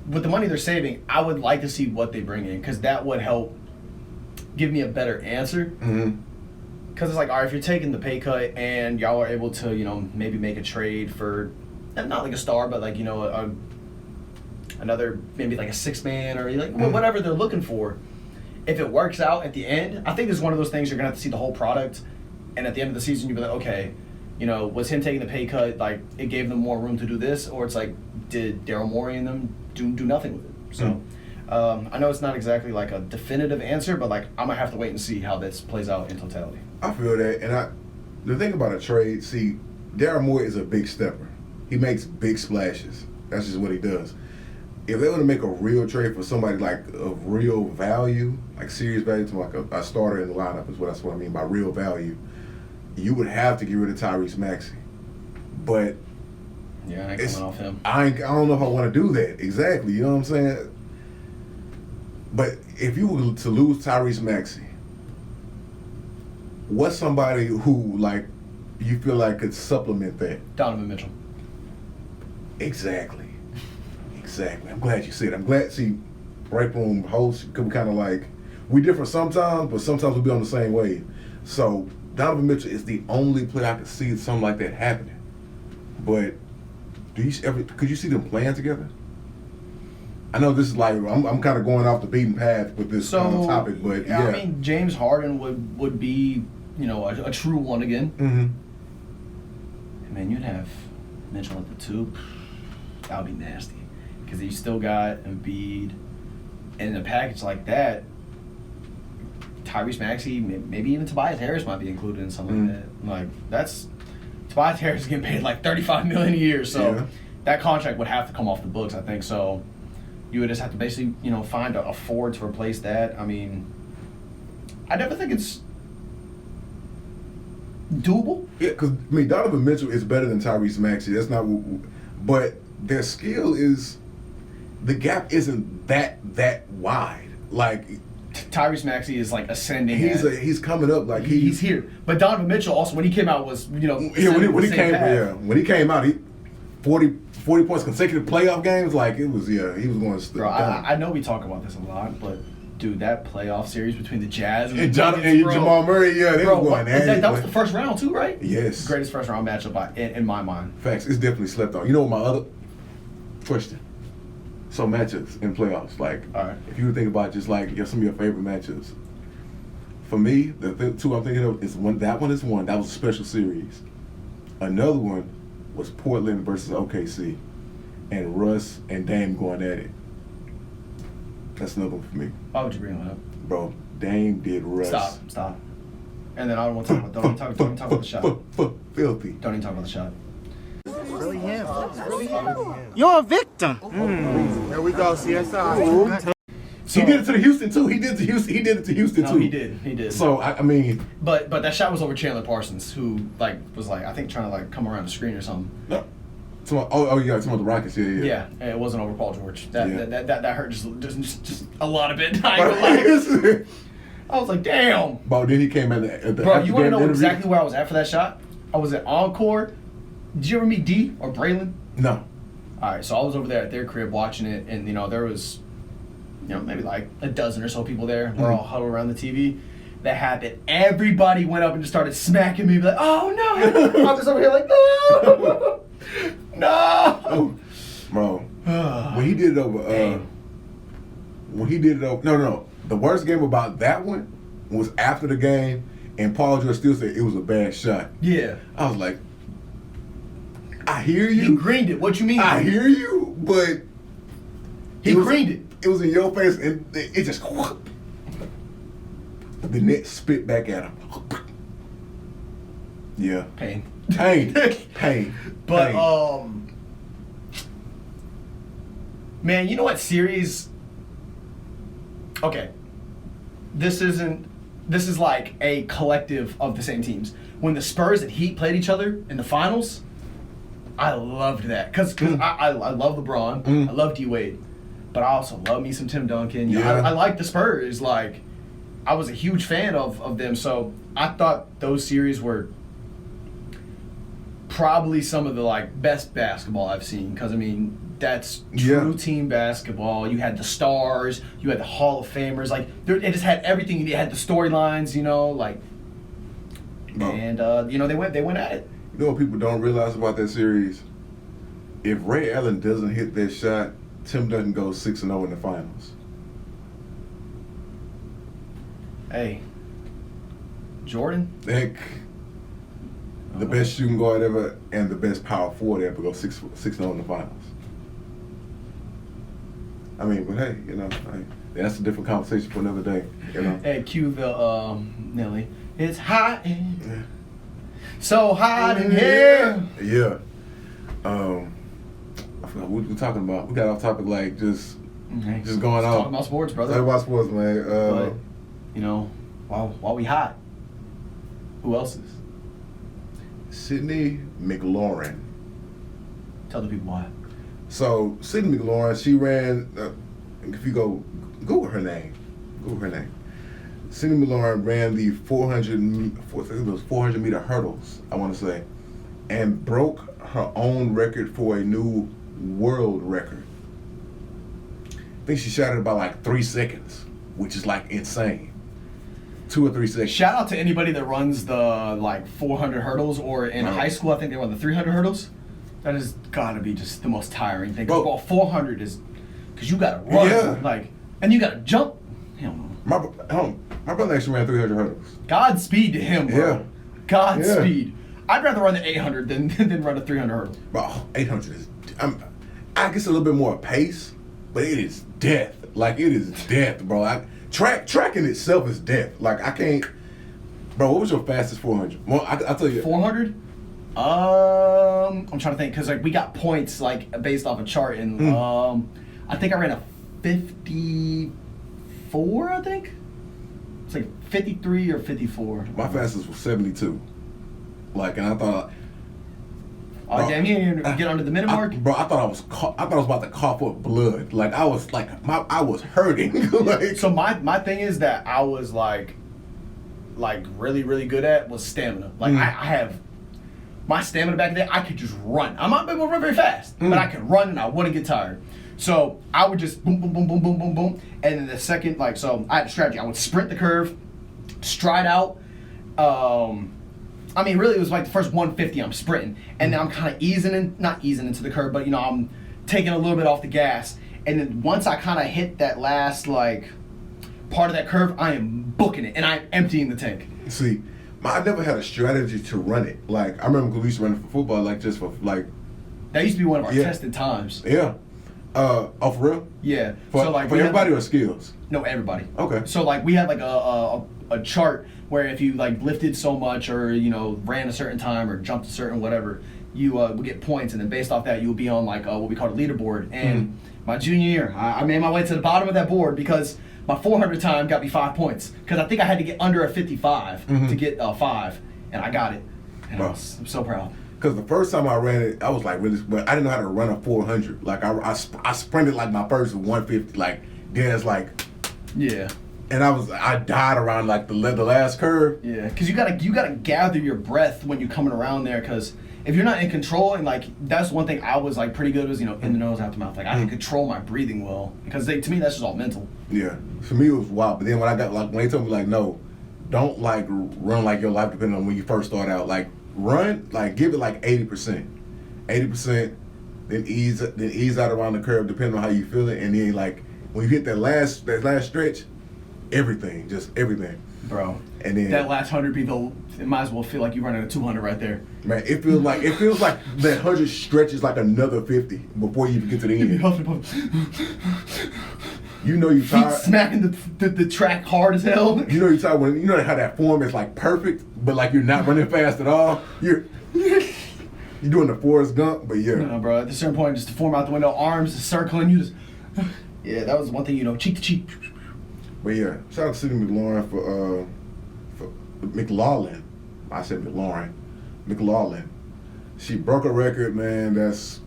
Speaker 3: with the money they're saving, I would like to see what they bring in, because that would help give me a better answer. Because it's like, all right, if you're taking the pay cut and y'all are able to, you know, maybe make a trade for, not like a star, but like, you know, another, maybe like a 6-man or like whatever they're looking for. If it works out at the end, I think this is one of those things you're going to have to see the whole product. And at the end of the season, you'll be like, okay, you know, was him taking the pay cut, like, it gave them more room to do this? Or it's like, did Daryl Morey and them do nothing with it? So, I know it's not exactly like a definitive answer, but like, I'm going to have to wait and see how this plays out in totality.
Speaker 2: I feel that. And the thing about a trade, see, Daryl Morey is a big stepper. He makes big splashes. That's just what he does. If they want to make a real trade for somebody like of real value, like serious value, to like a starter in the lineup that's what I mean by real value, you would have to get rid of Tyrese Maxey. But
Speaker 3: yeah, I ain't coming off him.
Speaker 2: I don't know if I want to do that. Exactly, you know what I'm saying? But if you were to lose Tyrese Maxey, what's somebody who, like, you feel like could supplement that?
Speaker 3: Donovan Mitchell.
Speaker 2: Exactly. I'm glad you said it. I'm glad, see, Breakroom hosts could be kind of like, we different sometimes, but sometimes we'll be on the same wave. So Donovan Mitchell is the only player I could see something like that happening. But could you see them playing together? I know this is like, I'm kind of going off the beaten path with this kind of topic, but yeah.
Speaker 3: I mean, James Harden would be, you know, a true one again. Man, you'd have Mitchell at the 2. That would be nasty. Because you still got Embiid. And in a package like that, Tyrese Maxey, maybe even Tobias Harris might be included in something like that. Like, that's... Tobias Harris is getting paid like $35 million a year, so that contract would have to come off the books, I think. So you would just have to basically, you know, find a forward to replace that. I mean, I never think it's doable.
Speaker 2: Yeah, because Donovan Mitchell is better than Tyrese Maxey. That's not, but their skill is, the gap isn't that wide. Like
Speaker 3: Tyrese Maxey is like ascending.
Speaker 2: He's coming up like
Speaker 3: he's here. But Donovan Mitchell also, when he came out, was when
Speaker 2: he came out, he 40 points consecutive playoff games. Like he was going.
Speaker 3: Bro, I know we talk about this a lot, but dude, that playoff series between the Jazz and
Speaker 2: Jamal Murray, they were going at it.
Speaker 3: That was the first round too, right?
Speaker 2: Yes,
Speaker 3: greatest first round matchup in my mind.
Speaker 2: Facts. It's definitely slept on. You know what my other question? So matchups in playoffs, like if you would think about just like some of your favorite matchups. For me, the two I'm thinking of is one. That one is one. That was a special series. Another one was Portland versus OKC, and Russ and Dame going at it. That's another one for me.
Speaker 3: Why would you bring that up?
Speaker 2: Bro, Dame did Russ.
Speaker 3: Stop. And then I don't want to talk about. Don't even talk about the shot.
Speaker 2: Filthy.
Speaker 3: Don't even talk about the shot.
Speaker 9: Really him. You're a victim. There we go, CSI.
Speaker 2: So he did it to the Houston too. He did it to Houston too.
Speaker 3: He did.
Speaker 2: So I mean,
Speaker 3: but that shot was over Chandler Parsons, who was I think trying to come around the screen or something.
Speaker 2: No. Yeah, some of the Rockets. Yeah.
Speaker 3: Yeah, it wasn't over Paul George. That hurt just a lot of it. I was like, damn.
Speaker 2: But then he came at the
Speaker 3: bro. You want to know exactly where I was at for that shot? I was at Encore. Did you ever meet D or Braylon?
Speaker 2: No.
Speaker 3: All right, so I was over there at their crib watching it, and there was, maybe like a dozen or so people there. We're all huddled around the TV. That happened. Everybody went up and just started smacking me, like, "Oh no!" I'm just over here like, "No, no."
Speaker 2: Bro, when he did it over, no. The worst game about that one was after the game, and Paul George still said it was a bad shot.
Speaker 3: Yeah.
Speaker 2: I was like, I hear you.
Speaker 3: He greened it. What you mean?
Speaker 2: I hear you, but
Speaker 3: he greened it.
Speaker 2: It was in your face, and it just the net spit back at him. Yeah.
Speaker 3: Pain.
Speaker 2: But
Speaker 3: man, you know what series? Okay, this is like a collective of the same teams. When the Spurs and Heat played each other in the finals, I loved that because I love LeBron, I love D Wade, but I also love me some Tim Duncan.
Speaker 2: Yeah.
Speaker 3: I like the Spurs. Like, I was a huge fan of them, so I thought those series were probably some of the best basketball I've seen. Because that's true team basketball. You had the stars, you had the Hall of Famers. It just had everything. You had the storylines, and they went at it.
Speaker 2: You know what people don't realize about that series? If Ray Allen doesn't hit that shot, Tim Duncan goes 6-0 in the finals.
Speaker 3: Hey, Jordan.
Speaker 2: Heck, the best shooting guard ever and the best power forward ever go 6-0 in the finals. But hey, that's a different conversation for another day.
Speaker 3: Hey, cue the Nelly. It's hot in so hot in here.
Speaker 2: Yeah. I forgot what we're talking about. We got off topic, just going on.
Speaker 3: Talking about sports, brother.
Speaker 2: Talking about sports, man.
Speaker 3: But, while we hot, who else is?
Speaker 2: Sydney McLaurin.
Speaker 3: Tell the people why.
Speaker 2: So Sydney McLaurin, she ran. If you Google her name. Sydney McLaurin ran the 400 meter hurdles, I want to say, and broke her own record for a new world record. I think she shot it by 3 seconds, which is insane. 2 or 3 seconds.
Speaker 3: Shout out to anybody that runs the 400 hurdles, or in high school I think they run the 300 hurdles. That has got to be just the most tiring thing. Well, 400 is because you got to run, and you got to jump. Hell no.
Speaker 2: My brother actually ran 300 hurdles.
Speaker 3: Godspeed to him, bro.
Speaker 2: Yeah.
Speaker 3: Godspeed. Yeah. I'd rather run the 800 than run a 300 hurdle.
Speaker 2: Bro, 800 is, I guess a little bit more pace, but it is death. It is death, bro. Tracking itself is death. I can't. Bro, what was your fastest 400? Well, I'll tell you.
Speaker 3: 400? I'm trying to think because we got points based off a chart, and I think I ran a 54. I think it's 53 or 54.
Speaker 2: My fastest was 72. Like, and I thought.
Speaker 3: Oh damn! You didn't even get under the minute mark,
Speaker 2: bro. I thought I was about to cough up blood. Like I was I was hurting. Like,
Speaker 3: so my thing is that I was like really really good at was stamina. Like I have my stamina back then. I could just run. I'm not able to run very fast, but I could run and I wouldn't get tired. So I would just boom boom boom boom boom boom boom, and then the second so I had a strategy. I would sprint the curve, stride out. I mean, really, it was like the first 150 I'm sprinting, and then I'm kind of not easing into the curve, but I'm taking a little bit off the gas, and then once I kind of hit that last part of that curve, I am booking it, and I'm emptying the tank.
Speaker 2: See, I never had a strategy to run it. Like I remember we used to run it for football, just for
Speaker 3: That used to be one of our tested times.
Speaker 2: Yeah. For real?
Speaker 3: Yeah.
Speaker 2: For everybody or skills?
Speaker 3: No, everybody.
Speaker 2: Okay.
Speaker 3: So we had a chart where if you lifted so much or ran a certain time or jumped a certain whatever, you would get points, and then based off that you would be on what we call a leaderboard. And my junior year, I made my way to the bottom of that board because my 400 time got me 5 points because I think I had to get under a 55 to get 5, and I got it. And I'm so proud.
Speaker 2: Because the first time I ran it, I was really, but I didn't know how to run a 400. Like I sprinted my first 150.
Speaker 3: Yeah.
Speaker 2: And I died around the last curve.
Speaker 3: Yeah, because you gotta gather your breath when you're coming around there. Because if you're not in control, and that's one thing I was pretty good was in the nose, out the mouth. I can control my breathing well. Because to me that's just all mental.
Speaker 2: Yeah, for me it was wild. But then when I got when they told me no, don't run your life depending on when you first start out. Run give it 80%, 80%, then ease out around the curve depending on how you feel it, and then when you hit that last stretch. Everything, just everything,
Speaker 3: bro.
Speaker 2: And then
Speaker 3: that last 100 people, it might as well feel like you're running a 200 right there.
Speaker 2: Man, it feels like that 100 stretches another 50 before you even get to the end. You tired.
Speaker 3: Feet smacking the track hard as hell.
Speaker 2: You're tired when how that form is perfect, but you're not running fast at all. You're doing the Forrest Gump, but yeah.
Speaker 3: No, bro. At a certain point, just to form out the window, arms circling, you just. Yeah, that was one thing cheek to cheek.
Speaker 2: But yeah, shout out to City McLaurin for McLaughlin. I said McLaurin. McLaughlin. She broke a record, man. That's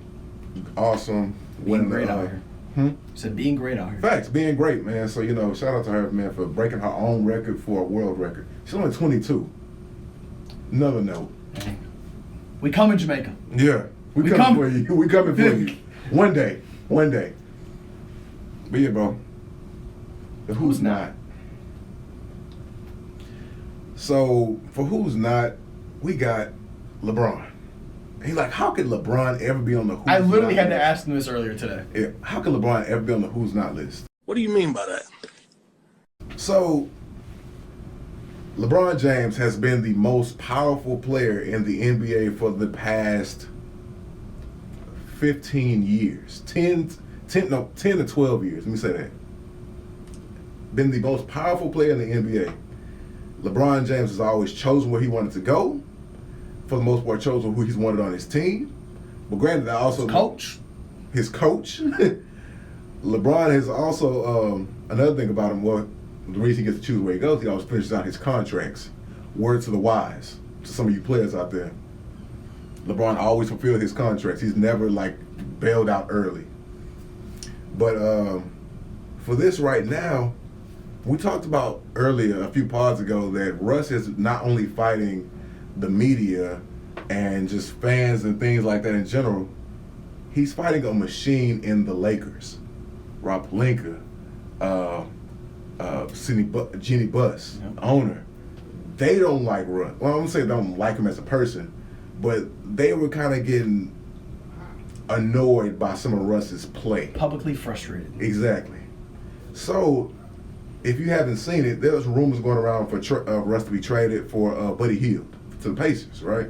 Speaker 2: awesome.
Speaker 3: Being great out here. Said being great out here.
Speaker 2: Facts, being great, man. So shout out to her, man, for breaking her own record for a world record. She's only 22. Another note.
Speaker 3: Dang. We coming, Jamaica.
Speaker 2: Yeah, we coming for you. We coming for you. One day. But yeah, bro. The who's not. So for who's not, we got LeBron. He's how could LeBron ever be on the who's not?
Speaker 3: I literally had to ask him this earlier today.
Speaker 2: Yeah, how could LeBron ever be on the who's not list?
Speaker 5: What do you mean by that?
Speaker 2: So LeBron James has been the most powerful player in the NBA for the past 15 years. 10 to 12 years. Let me say that. Been the most powerful player in the NBA. LeBron James has always chosen where he wanted to go. For the most part, chosen who he's wanted on his team. But granted, his coach. LeBron has also another thing about him. Well, the reason he gets to choose where he goes, he always finishes out his contracts. Word to the wise, to some of you players out there. LeBron always fulfilled his contracts. He's never bailed out early. But for this right now. We talked about earlier, a few pods ago, that Russ is not only fighting the media and just fans and things like that in general, he's fighting a machine in the Lakers. Rob Pelinka, Jeannie Buss, owner. They don't like Russ. Well, I'm going to say they don't like him as a person, but they were kind of getting annoyed by some of Russ's play.
Speaker 3: Publicly frustrated.
Speaker 2: Exactly. So, if you haven't seen it, there's rumors going around for Russ to be traded for Buddy Hield to the Pacers, right?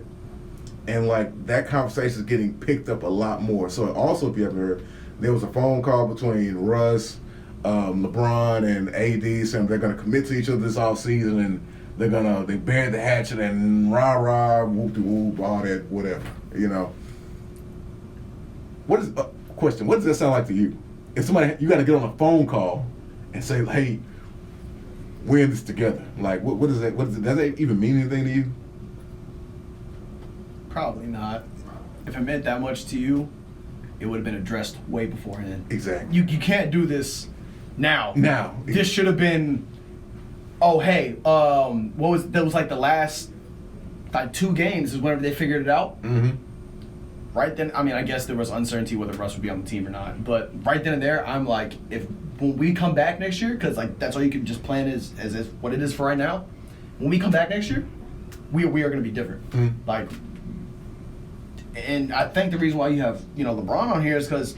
Speaker 2: And that conversation is getting picked up a lot more. So also, if you haven't heard, there was a phone call between Russ, LeBron, and AD saying they're going to commit to each other this offseason, and they buried the hatchet and rah whoop de whoop, all that whatever, What is question? What does that sound like to you? If you got to get on a phone call and say, hey, we're in this together. What is that? What is it? Does that even mean anything to you?
Speaker 3: Probably not. If it meant that much to you, it would have been addressed way beforehand.
Speaker 2: Exactly.
Speaker 3: You can't do this now.
Speaker 2: Now.
Speaker 3: This should have been, oh, hey, that was like the last, like 2 games is whenever they figured it out.
Speaker 2: Mm-hmm.
Speaker 3: Right then, I mean, I guess there was uncertainty whether Russ would be on the team or not. But right then and there, I'm like, when we come back next year, because like that's all you can just plan as if what it is for right now. When we come back next year, we are going to be different.
Speaker 2: Mm-hmm.
Speaker 3: Like, and I think the reason why you have LeBron on here is because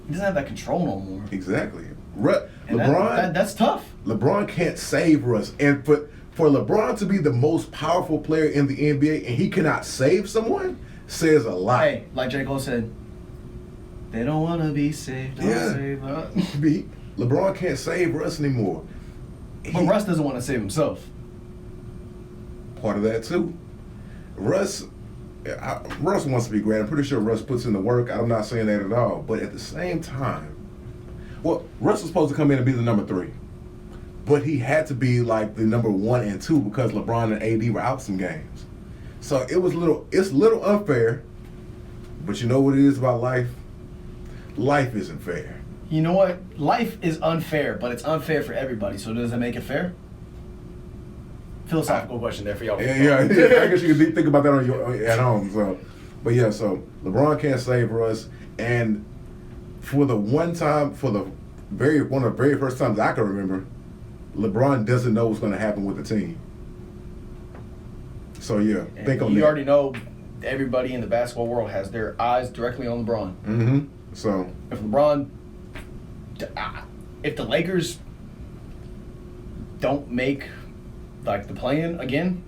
Speaker 3: he doesn't have that control no more.
Speaker 2: Exactly.
Speaker 3: And
Speaker 2: LeBron.
Speaker 3: that's tough.
Speaker 2: LeBron can't save Russ, and for LeBron to be the most powerful player in the NBA and he cannot save someone says a lot.
Speaker 3: Hey, like J. Cole said, they don't want to be saved. Don't save us.
Speaker 2: LeBron can't save Russ anymore.
Speaker 3: But Russ doesn't want to save himself.
Speaker 2: Part of that too. Russ wants to be great. I'm pretty sure Russ puts in the work. I'm not saying that at all. But at the same time, well, Russ was supposed to come in and be the number 3. But he had to be like the number 1 and 2 because LeBron and AD were out some games. So it's a little unfair. But you know what it is about life? Life isn't fair.
Speaker 3: You know what? Life is unfair, but it's unfair for everybody. So does that make it fair? Philosophical question there for y'all.
Speaker 2: Yeah. I guess you could think about that at home. So, but yeah, so LeBron can't save Russ, and for one of the very first times I can remember, LeBron doesn't know what's going to happen with the team. So yeah, think on that.
Speaker 3: You already know everybody in the basketball world has their eyes directly on LeBron.
Speaker 2: Mm-hmm. So
Speaker 3: if the Lakers don't make like the play-in again,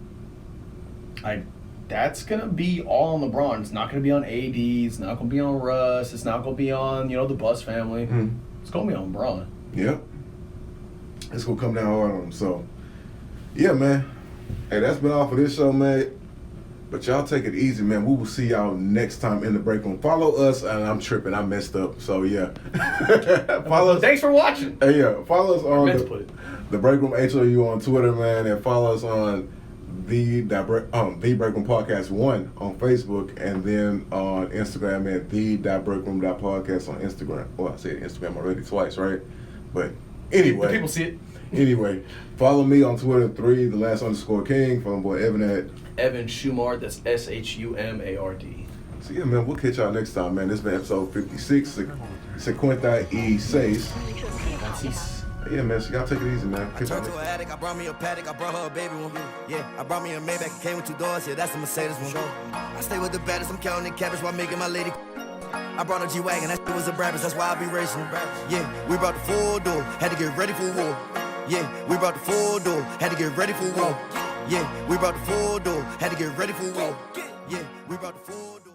Speaker 3: like that's gonna be all on LeBron. It's not gonna be on AD. It's not gonna be on Russ. It's not gonna be on the Bus family.
Speaker 2: Mm-hmm.
Speaker 3: It's gonna be on LeBron.
Speaker 2: Yep. It's gonna come down hard on him. So yeah, man. Hey, that's been all for this show, man. But y'all take it easy, man. We will see y'all next time in the break room. Follow us, and I'm tripping. I messed up. So yeah. Follow us.
Speaker 3: Thanks for watching.
Speaker 2: Hey, yeah. Follow us on the Breakroom HOU on Twitter, man, and follow us on the Breakroom Podcast 1 on Facebook, and then on Instagram at the.breakroom.podcast on Instagram. Well, I said Instagram already twice, right? But anyway,
Speaker 3: People see it.
Speaker 2: Anyway, follow me on Twitter, _King. Follow my boy Evan at
Speaker 3: Evan Shumard. That's SHUMARD.
Speaker 2: So yeah, man, we'll catch y'all next time, man. This has been episode 56, 56. Yeah, man, so y'all take it easy, man.
Speaker 6: I turned to an addict, I brought me a paddock, I brought her a baby one. Yeah, I brought me a Maybach, it came with 2 doors, yeah, that's a Mercedes one. I stay with the baddest, I'm counting cabbage while making my lady. I brought a G-Wagon, that shit was a Brabus, that's why I be racing. Yeah, we brought the 4-door, had to get ready for war. Yeah, we brought the 4-door, had to get ready for war. Yeah, we brought the 4-door, had to get ready for war. Yeah, we brought the 4-door.